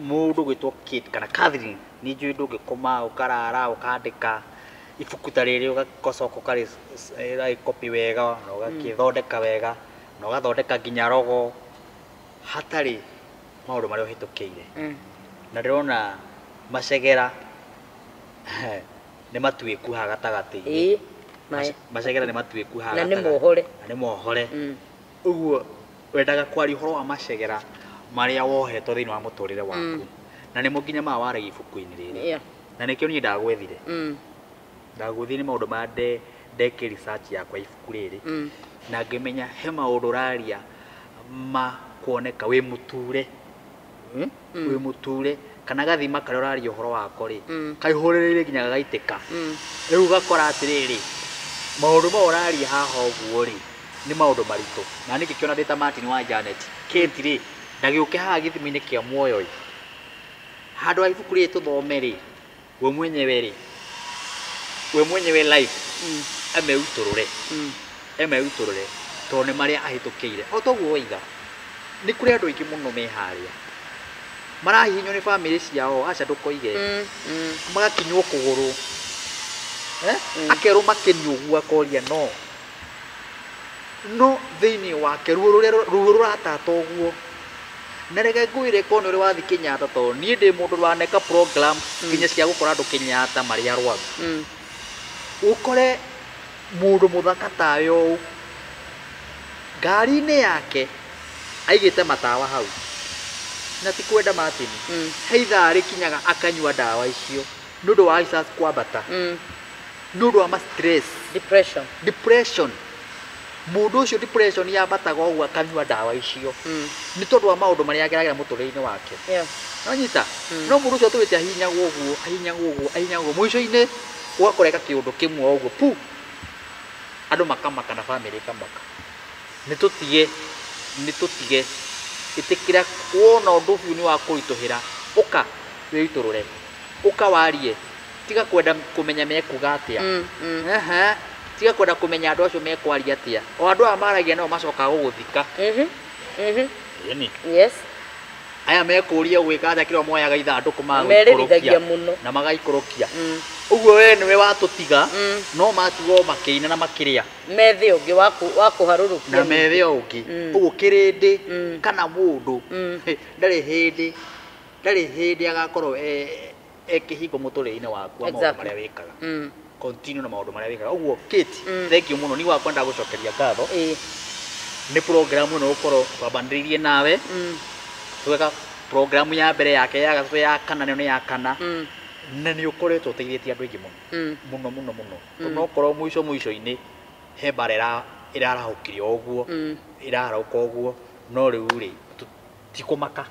mundu gwitwo Kate kana Catherine ni njui ndungikoma ukarara ukandika ibuku ta riri ugacoka ukari copy wega na ugakithondeka wega na ugathondeka nginya rogo hatari maundu maria uhitukiire na ndirona macegera ni matuiku ha gatagati macegera ni matuiku ha na ni mohore uguo wendaga kwaria horo wa macegera maria wohetwo thiini wa muturire waku na nä må nginya maware ibuku-inä rä rä na nä kä o niä ndagwethire ndagwethire nä maå ndå marä ndekä research yakwa ibuku rä rä na ngä menya he maå ndå raria makuoneka wä må ture wä må ture kana gathima karä a å raria å horo wako rä kaihå rä rä rä nginya gagaitä ka rä u gakora atä rä rä maå ndå mau å raria haha å guo rä nä maå ndå maritå na nä kä kä ona ndä ta Martin wa Janet Kate rä ndagä å ke haha gä thimi-inä kä a muoyo handå ha ibuku rä tå thome rä we mwenyewe life emeutå rå re tondå nä marä a ahätå kä ire o toguo waiga nä kå rä andå aingä må no me harä a marahihinywo nä bamĩrĩ ciao aca ndũkoige magakinywo kũgũrũ akerwo makeni ũguo akoria no thĩinĩ wake ruo rũratata ũguo na reke ngwĩre ko nĩ ũrĩ wathi Kenyatta tondũ niĩ ndĩ mũndũ rwaneka program nginya cia gũkora andũ Kenyatta marĩ arwaru ũkore mũndũ mũthaka tayo ũũ ngari-inĩ yake aigĩte matawa hau na ti kwenda Martin he ithaa rĩkinyaga akanyua ndawa icio nĩ ũndũ wa research kwambata nĩ ũndũ wa stress depression mũndũ ũcio depression yambataga ũguo akanyua ndawa icio nĩ tondũ wa maũndũ marĩa ageragĩra mũtũrĩre-inĩ wake nonyita no mũndũ ũcio tũgĩte ahihinyagwo ũguo mũico-inĩ ũgakoreka kĩũndũ kĩmwe ũguo pu andũ makamaka na bamĩrĩ ikamaka nĩ tũtige itikira wona ũndũ ũcio nĩ wa kũritũhĩra ũka wĩitũrũre ũka warie tiga kwenda kũmenya mekuga atĩa tiga kwenda kũmenya andũ acio mekwaria atĩa o andũ aya maragia nao macokaga gũgũthika aya mekũria gwĩka atĩa kĩrĩa moyaga ithandũkũ magũikũrũkia na magaikũrũkia ũguo we nĩwe watũtiga no matigwo makĩina na makĩrĩa methe ũngĩ wa kũharũrũkia na methe ũngĩ ũguo kĩrĩndĩ kana mũndũ ndarĩ hĩndĩ agakorwo ekĩhingo mũtũrĩre-inĩ waku wa maũndũ marĩa wĩkaga continue na maũndũ marĩa wĩkaga ũguo Kate thank you mũno nĩ wakwa ndagũcokeria ngatho nĩ program ĩno gũkorwo twambanĩrĩirie nawe tweka program ya mbere yake ya gatatũ ya kana nĩ ya kana na nĩ ũkoretwo ũteithĩtie andũ aingĩ mũno no korwo mũico-inĩ he mbara ĩrarahũkire ũguo ĩrarahũka ũguo no rĩu rĩ tikũmaka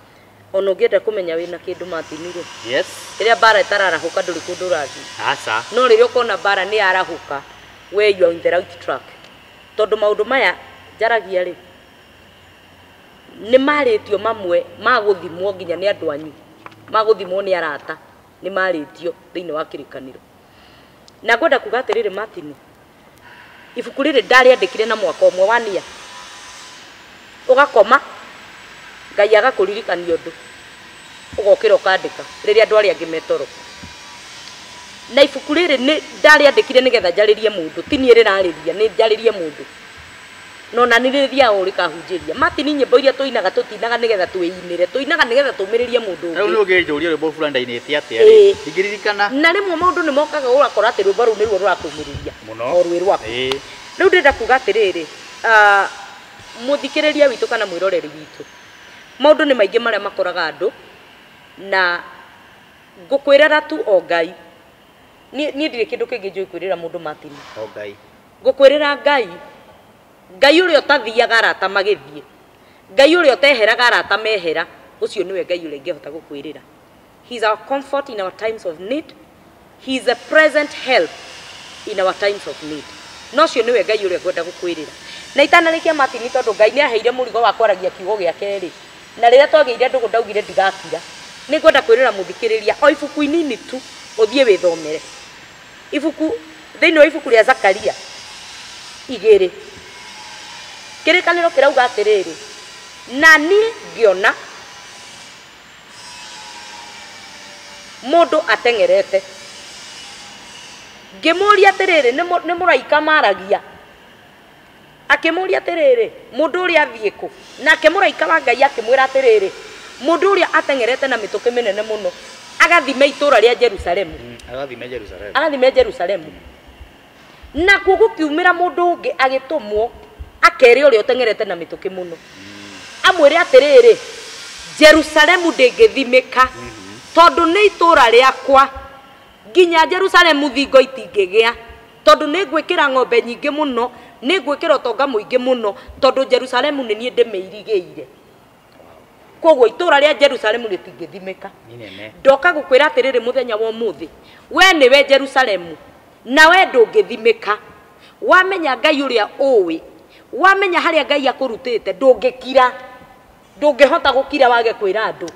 ona ũngĩenda kũmenya wĩna kĩndũ Martin rĩ rĩrĩa mbara ĩtararahũka ndũrĩ kũndũ ũrathiĩ no rĩrĩa ũkona mbara nĩ yarahũka we you are in the right track tondũ maũndũ maya njaragia rĩ nĩ marĩtio mamwe magũthimwo nginya nĩ andũ anyu magũthimwo nĩ arata nĩ marĩtio thĩinĩ wa kĩrĩkanĩro na ngwenda kuga atĩrĩrĩ Martin ibuku rĩrĩ ndarĩandĩkire na mwaka ũmwe wa nia ũgakoma Ngai agakũririkania ũndũ ũgokĩra ũkandĩka rĩrĩa andũ arĩa angĩ metoro na ibuku rĩrĩ nĩ ndarĩandĩkire nĩgetha njarĩrie mũndũ ti niĩ rĩrarĩria nĩ njarĩrie mũndũ no na nĩ rĩthiaga ũrĩkahunjĩria Martin nyĩmbo iria tũinaga tũtinaga nĩgetha twĩinĩre tũinaga nĩgetha tũmĩrĩrie mũndũ ũngĩ rĩu ũngĩnjũria rwĩmbo fulani ĩte atĩa ingĩririkana na rĩmwe maũndũ nĩ mokaga ũgakora atĩ rwĩmbo rũu nĩruo rũrakũmĩrĩria o rwĩ rwaku rĩu ndĩrenda kuga atĩrĩrĩ mũthikĩrĩria witũ kana mwĩroreri witũ maũndũ nĩ maingĩ marĩa makoraga andũ na ngũkwĩrĩra tu o Ngai niĩ ndirĩ kĩndũ kĩngĩ njũĩ kwĩrĩra mũndũ Martin o Ngai ngũkwĩrĩra Ngai ũrĩa ũtathiaga arata magĩthiĩ Ngai ũrĩa ũteheraga arata mehera ũcio nĩwe Ngai ũrĩa ingĩhota gũkwĩrĩra he is our comfort in our times of need he is a present help in our times of need no ũcio nĩwe Ngai ũrĩa ngwenda gũkwĩrĩra na itanarĩkia Martin tondũ Ngai nĩ aheire mũrigo wa kwaragia kiugo gĩake rĩ na rĩrĩa twagĩire ndũgũ ndaugire ndigakira nĩ ngwenda kwĩrĩra mũthikĩrĩria o ibuku inini tu ũthiĩ wĩthomere ibuku thĩinĩ wa ibuku rĩa Zakaria 2 kĩrĩkanĩro kĩrauga atĩrĩrĩ na niĩ ngĩona mũndũ ateng'erete ngĩmũria atĩrĩrĩ nĩ mũraika maragia akĩmũria atĩrĩrĩ mũndũ ũrĩa athiĩ kũ nake mũraika wa Ngai akĩmwĩra atĩrĩrĩ mũndũ ũrĩa ateng'erete na mĩtũkĩ mĩnene mũno agathime itũũra rĩa agathime Jerusalemu na kuo gũkiumĩra mũndũ ũngĩ agĩtũmwo akere ũrĩa ũteng'erete na mĩtũkĩ mũno amwire atiriri Jerusalemu ndingithimika tondu ni itura riakwa nginya Jerusalemu thingo itingigea tondu ni ngwikira ng'ombe nyingi muno ni ngwikira utonga muingi muno tondu Jerusalemu ni nie ndimeirigeire koguo itura ria Jerusalemu ritingithimika ndoka gukwira atiriri muthenya wa umuthi we niwe Jerusalemu na we ndungithimika wamenya Ngai uria uwi wamenya haria Ngai akurutite ndungikira ndungihota gukira wage kwira andu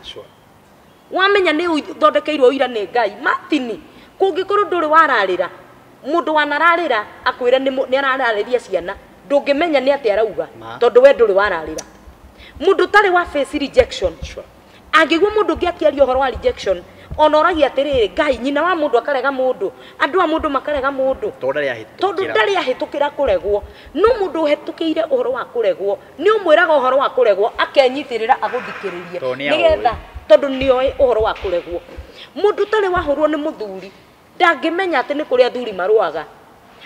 wamenya ni uthondekeirwo uira ni Ngai matini kungikorwo nduri wararira mundu wanararira akwira ni ararariria ciana ndungimenya ni ati arauga tondu we nduri wararira mundu tari wa face rejection angigwa mundu ngiakiaria uhoro wa rejection onoragia atiriri Ngai nyina wa mundu akarega mundu andu a mundu makarega mundu tondu ndari ahitukira kuregwo no mundu hetukiire uhoro wa kuregwo ni umwiraga uhoro wa kuregwo akenyitirira aguthikiririe nigetha tondu nioi uhoro wa kuregwo mundu tari wahurwo ni muthuri ndangimenya ati ni kuria athuri maruaga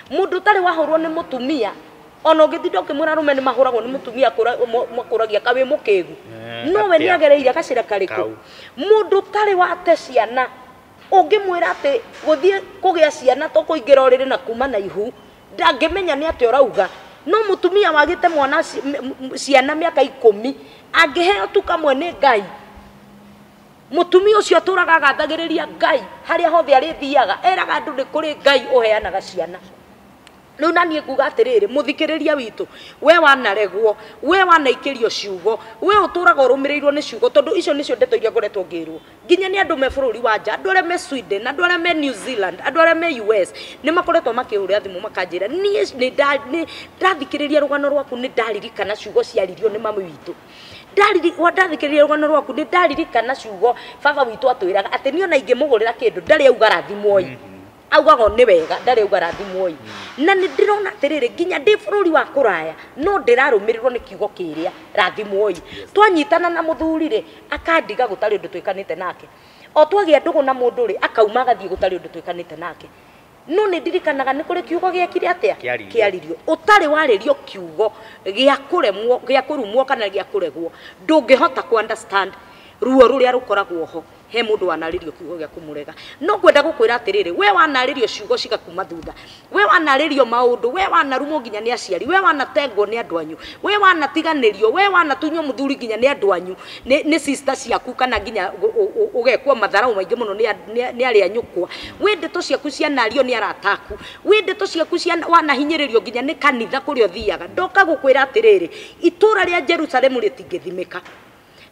mundu tari wahurwo ni mutumia ono ngithindo kimura rume ni mahuragwo ni mutumia makuragia kawe mukigu no we ni agereire gacira kariku mundu tari wate ciana ungimwira ati guthie kugia ciana to kuingira orire na kuma na ihu ndangimenya ni ati orauga no mutumia wagite mwana ciana miaka 10 angiheo tu kamwe ni Ngai mutumia ucio aturaga gathagiriria Ngai haria hothe ari thiaga eraga andu ni kuri Ngai uheanaga ciana no nani nguga atiriri muthikiriria witu we wanaregwo we wanaikirio ciugo we uturaga urumirirwo ni ciugo tondu icio nicio ndeto iria ngoretwo ngirwo nginya ni andu me bururi wa nja andu aria me Sweden andu aria me New Zealand andu aria me US ni makoretwo makihurira thimu makanjira ni ndathikiriria rugano rwaku ni ndaririkana ciugo ciaririo ni mami witu ndathikiriria rugano rwaku ni ndaririkana ciugo baba witu atwiraga ati ni ona ingimugurira kindu ndari auga rathimoi augago ni wega ndari auga rathimoi na ni ndirona atiriri nginya ndi bururi wa kuraya no ndirarumirirwo ni kiugo kiria rathimoi twanyitana na muthuri ri akandiga gutari undu twikanite nake o twagia ndugu na mundu ri akauma agathie gutari undu twikanite nake no ni ndirikanaga ni kuri kiugo giakire atia kiaririo utari waririo kiugo gia kuremwo gia kurumwo kana gia kuregwo ndungihota ku understand ruo ruria rukoragwo ho he mundu wanaririo kiugo gia kumurega no kwenda gukwira atiriri we wanaririo ciugo cigakuma thutha we wanaririo maundu we wanarumo nginya ni aciari we wanatengwo ni andu anyu we wanatiganirio we wanatunyo muthuri nginya ni andu anyu ni sister ciaku kana nginya ugekwo matharau maingi muno ni ari anyukwa we ndeto ciaku cianario ni arataku we ndeto ciaku wanahinyiririo nginya ni kanitha kurio thiaga ndoka gukwira atiriri itura ria Jerusalemu ritingithimika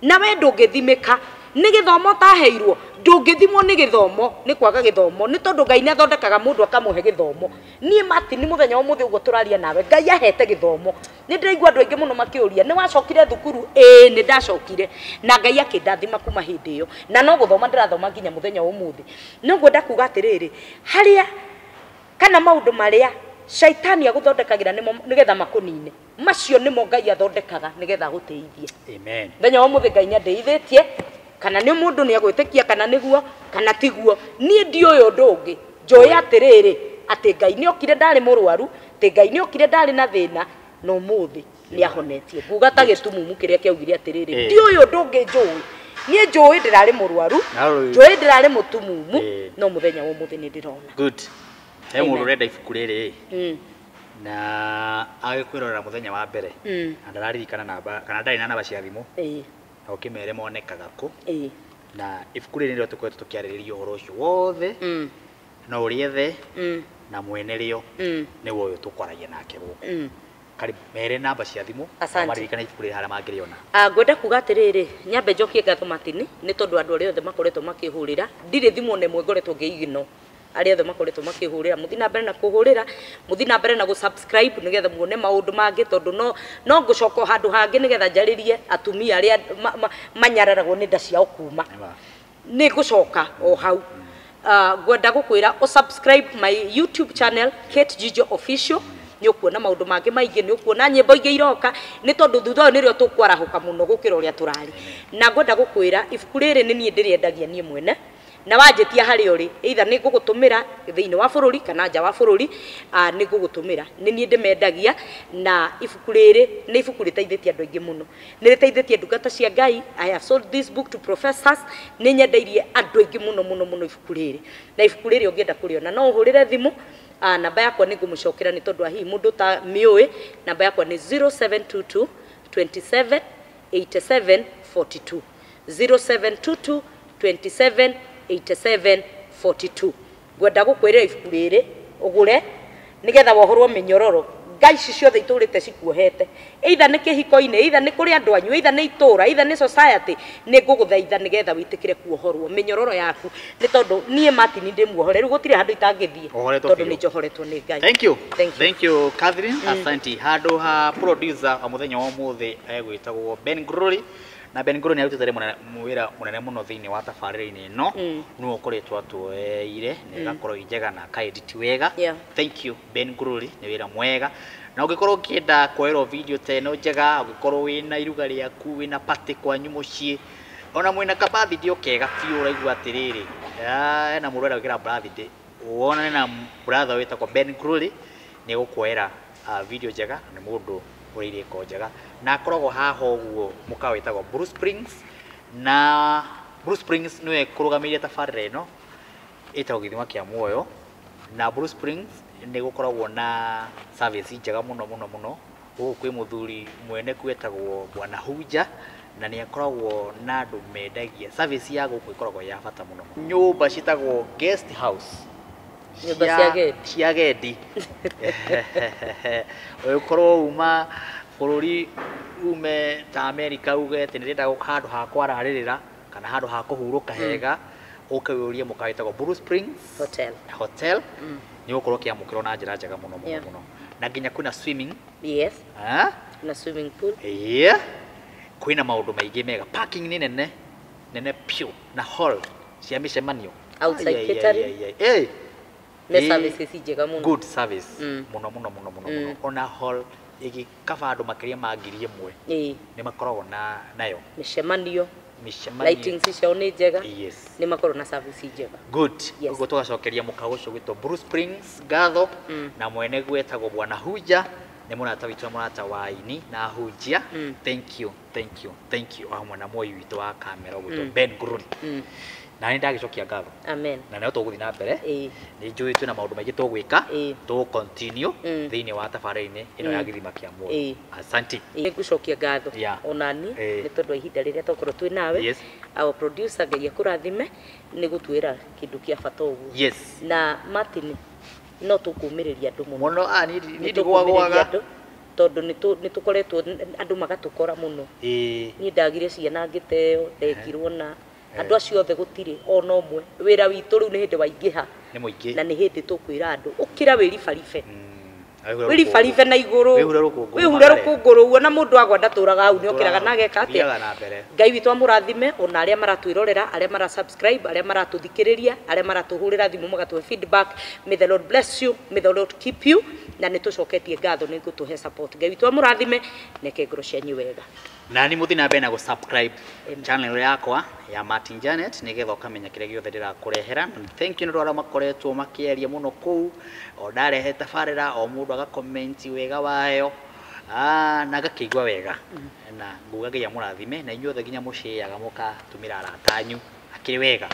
na we ndungithimika ni githomo taheirwo ndungithimwo ni githomo ni kwaga githomo ni tondu Ngai nathondekaga mundu akamuhe githomo nie mati ni muthenya wa muthi ugo turaria nawe Ngai ahete githomo ni ndiraigua andu aingi muno makiuria ni wacokire thukuru ni ndacokire na Ngai akindathima kuma hindi iyo na no guthoma ndirathoma nginya muthenya wa umuthi no ngwenda kuga atiriri haria kana maundu maria shaitani aguthondekagira nigetha makunine macio nimo Ngai athondekaga nigetha guteithie amen thenya wa muthi Ngai ndeithitie kana ni mundu ni agwitikia kana niguo kana tiguo nie ndioyo ndungi njoya atiriri ati Ngai ni okire ndari murwaru ati Ngai ni okire ndari na thina no muthi ni ahonetie nguga ta gitumumu kiria kiaugire atiriri ndioyo ndungi njoi nie njoi ndirari murwaru njoi ndirari mutumumu no muthenya wa muthi ni ndirona good he mundu renda ibuku riri na agikwirora muthenya wa mbere andararikana namba kana ndari na namba cia thimu na ukimere monekaga ku na ibuku riri ndio tukwete tukiaririria uhoro ucio wothe no uriethe na mwenerio ni woyo tukwaragia nake guku kari mere namba cia thimu maririkana ibuku riri haria mangiriona ngwenda kuga atiriri nyambe njokie ngatho matini ni tondu andu aria othe makoretwo makihurira ndire thimu nemwe ngoretwo ngiigino aria othe makoretwo makihurira muthi na mbere na kuhurira muthi na mbere na gusubscribe nigetha muone maundu mangi tondu no ngucoka handu hangi nigetha njaririe atumia aria manyararagwo ni nda ciao kuma ni ngucoka o hau ngwenda gukwira subscribe my YouTube channel Kate Jijo Official ni ukuona maundu mangi maingi ni ukuona nyimbo ingi iroka ni tondu thutha ni rio tukwarahuka muno gukira uria turari na ngwenda gukwira ibuku riri ni nie ndiriendagia nie mwene na wanjetia hari uri either ni ngugutumira thiini wa bururi kana nja wa bururi ni ngugutumira ni nie ndimendagia na ibuku riri ni ibuku riteithĩtie andũ aingĩ mũno ni riteithĩtie ndungata cia Ngai. I have sold this book to professors, ni nyendeirie andũ aingĩ mũno ibuku riri, na ibuku riri ũngĩenda kũrĩona no ũhũrĩre thimũ. Namba yakwa nĩ ngũmũcokera nĩ tondũ hihi mũndũ ta miũĩ. Namba yakwa nĩ 0722 27 87 42 0722 27 87 42. Ngwenda gũkwĩrĩra ibuku rĩrĩ ũgũre nĩgetha wohorwo mĩnyororo Ngai ici ciothe itũrĩte cikuohete, either nĩ kĩhiko-inĩ, either nĩ kũrĩ andũ anyu, either nĩ itũra, either nĩ society. Nĩ ngũgũthaitha nĩgetha wĩtĩkĩre kuohorwo mĩnyororo yaku nĩ tondũ niĩ Martin ndĩmuohore, rĩu gũtirĩ handũ itangĩthiĩ tondũ nĩ njohoretwo nĩ Ngai. Thank you Catherine. Asante. Handũ ha producer wa mũthenya wa ũmũthĩ egwĩtagwo Ben Ngũrũri, na Ben Ngũrũri nĩ arutĩte wĩra mũnene mũno thĩinĩ wa tabarĩra-inĩ ĩno, nĩwe ũkoretwo atuoeire na ĩgakorwo njega na akaedit wega. Thank you Ben Ngũrũri, nĩ wĩra mwega. Na ũngĩkorwo ũkĩenda kuoerwo video ta ĩno njega, ũngĩkorwo wĩna iruga rĩaku, wĩna party kwanyu mũciĩ, ona mwĩna kabirthday kega biũ, ũraigua atĩrĩrĩ na mũndũ arenda gwĩkĩra birthday, wonane na brother wĩtagwo Ben Ngũrũri, nĩ gũkuoera video njega, nĩ mũndũ ũrĩ irĩko njega, na akoragwo haha ũguo mũkawa wĩtagwo Bruce Springs, na Bruce Springs nĩwe kũrũgamĩrĩra tabarĩra ĩno ĩtagwo gĩthima kĩa muoyo, na Bruce Springs nĩ gũkoragwo na service njega mũno gũkũ kwĩ mũthuri mwene kwĩtagwo Bwana Hunja, na nĩ akoragwo na andũ mendagia service ya gũkũ ĩkoragwo ya bata mũno. Nyũmba citagwo guest house, nyũmba cia agendi ũkorwo uma bũrũri ume ta America uge atĩ nĩrenda handũ ha kwararĩrĩra kana handũ ha kũhurũka hega, ũke wĩũrie mũkawa wĩtagwo Bruce Springs Hotel, nĩ gũkorwo kĩamũkĩrwo na njĩra njega mũno. Na nginya kwĩna swimming, na swimming pool, kwĩna maũndũ maingĩ mega, parking nĩ nene piũ, na hall cia mĩcemanio, outside catering, nĩ services njega mũno, good service mũno. Ona hall ĩgĩkaba andũ makĩria ma 1,000 nĩ makoragwo nayo mĩcemanio, lighting ciao nĩ njega, nĩ makorwo na service njega. Good. Ũguo tũgacokeria mũkawa ũcio gwĩtwo Bruce Springs ngatho, na mwene gwĩtagwo Bwana Hunja, nĩ mũrata witũ, mũrata wa aini na hunjia. Thank you hamwe na mũi witũ wa kamera gwĩtwo Ben Ngũrũri. Na nĩ ndagĩcokia ngatho. Amen. Na nĩ tũgũthiĩ na mbere, nĩ njũĩ twĩna maũndũ maingĩ tũgwĩka, tũ continue thĩinĩ wa tabarĩra-inĩ ĩno ya gĩthima kĩa muoyo. Asante. Nĩ ngũcokia ngatho onani nĩ tondũ wa ihinda rĩrĩa tũkorwo twĩ nawe. Our producer Ngai akũrathime, nĩ gũtuĩra kĩndũ kĩa bata ũguo. Na Martin no tũkũmĩrĩria andũ mũno, nĩ ndigwagwaga tondũ nĩ tũkoretwo andũ magatũkora mũno. Niĩ ndagire ciana ngĩteo, ndekirwo na andũ acio othe gũtirĩ ona ũmwe. Wĩra witũ rĩu nĩ hĩndĩ waingĩha na nĩ hĩndĩ tũkwĩra andũ ũkĩra wĩribaribe na igũrũ, wĩhure rũkũngũrũ ũguo, na mũndũ agwa ndatũraga hau nĩ okĩraga na ageka atĩa. Ngai witũ amũrathime, ona arĩa maratwĩrorera, arĩa mara subscribe, arĩa maratũthikĩrĩria, arĩa maratũhũrĩra thimũ magatũhe feedback. May the Lord bless you, may the Lord keep you, na nĩ tũcoketie ngatho nĩ gũtũhe support. Ngai witũ amũrathime, neke ngoro cianyu wega. Na nĩ mũthĩ na mbere na gũ-subscribe channel yakwa ya Martin Janet nĩgetha ũkamenya kĩrĩa gĩothe ndĩrakũrehera. Thank you nĩ arĩa makoretwo makĩaria mũno kũu, o ndarehe tabarĩra, o mũndũ agakomenti wega wayo, na ngakĩigua wega, na nguga Ngai amũrathime, na inyuothe nginya mũcĩaga mũkatumĩra arata anyu akĩrĩ wega,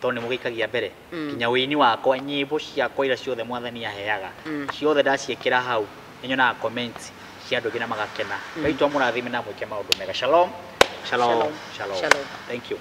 tondũ nĩ mũgĩikagia mbere nginya wĩini wakwa, nyĩmbo ciakwa iria ciothe Mwathani aheaga ciothe ndaciĩkĩra hau, nĩ nyonaga comment cia andũ aingĩ na magakena. Ngai tu amũrathime na mwĩke maũndũ mega. Shalom. Thank you.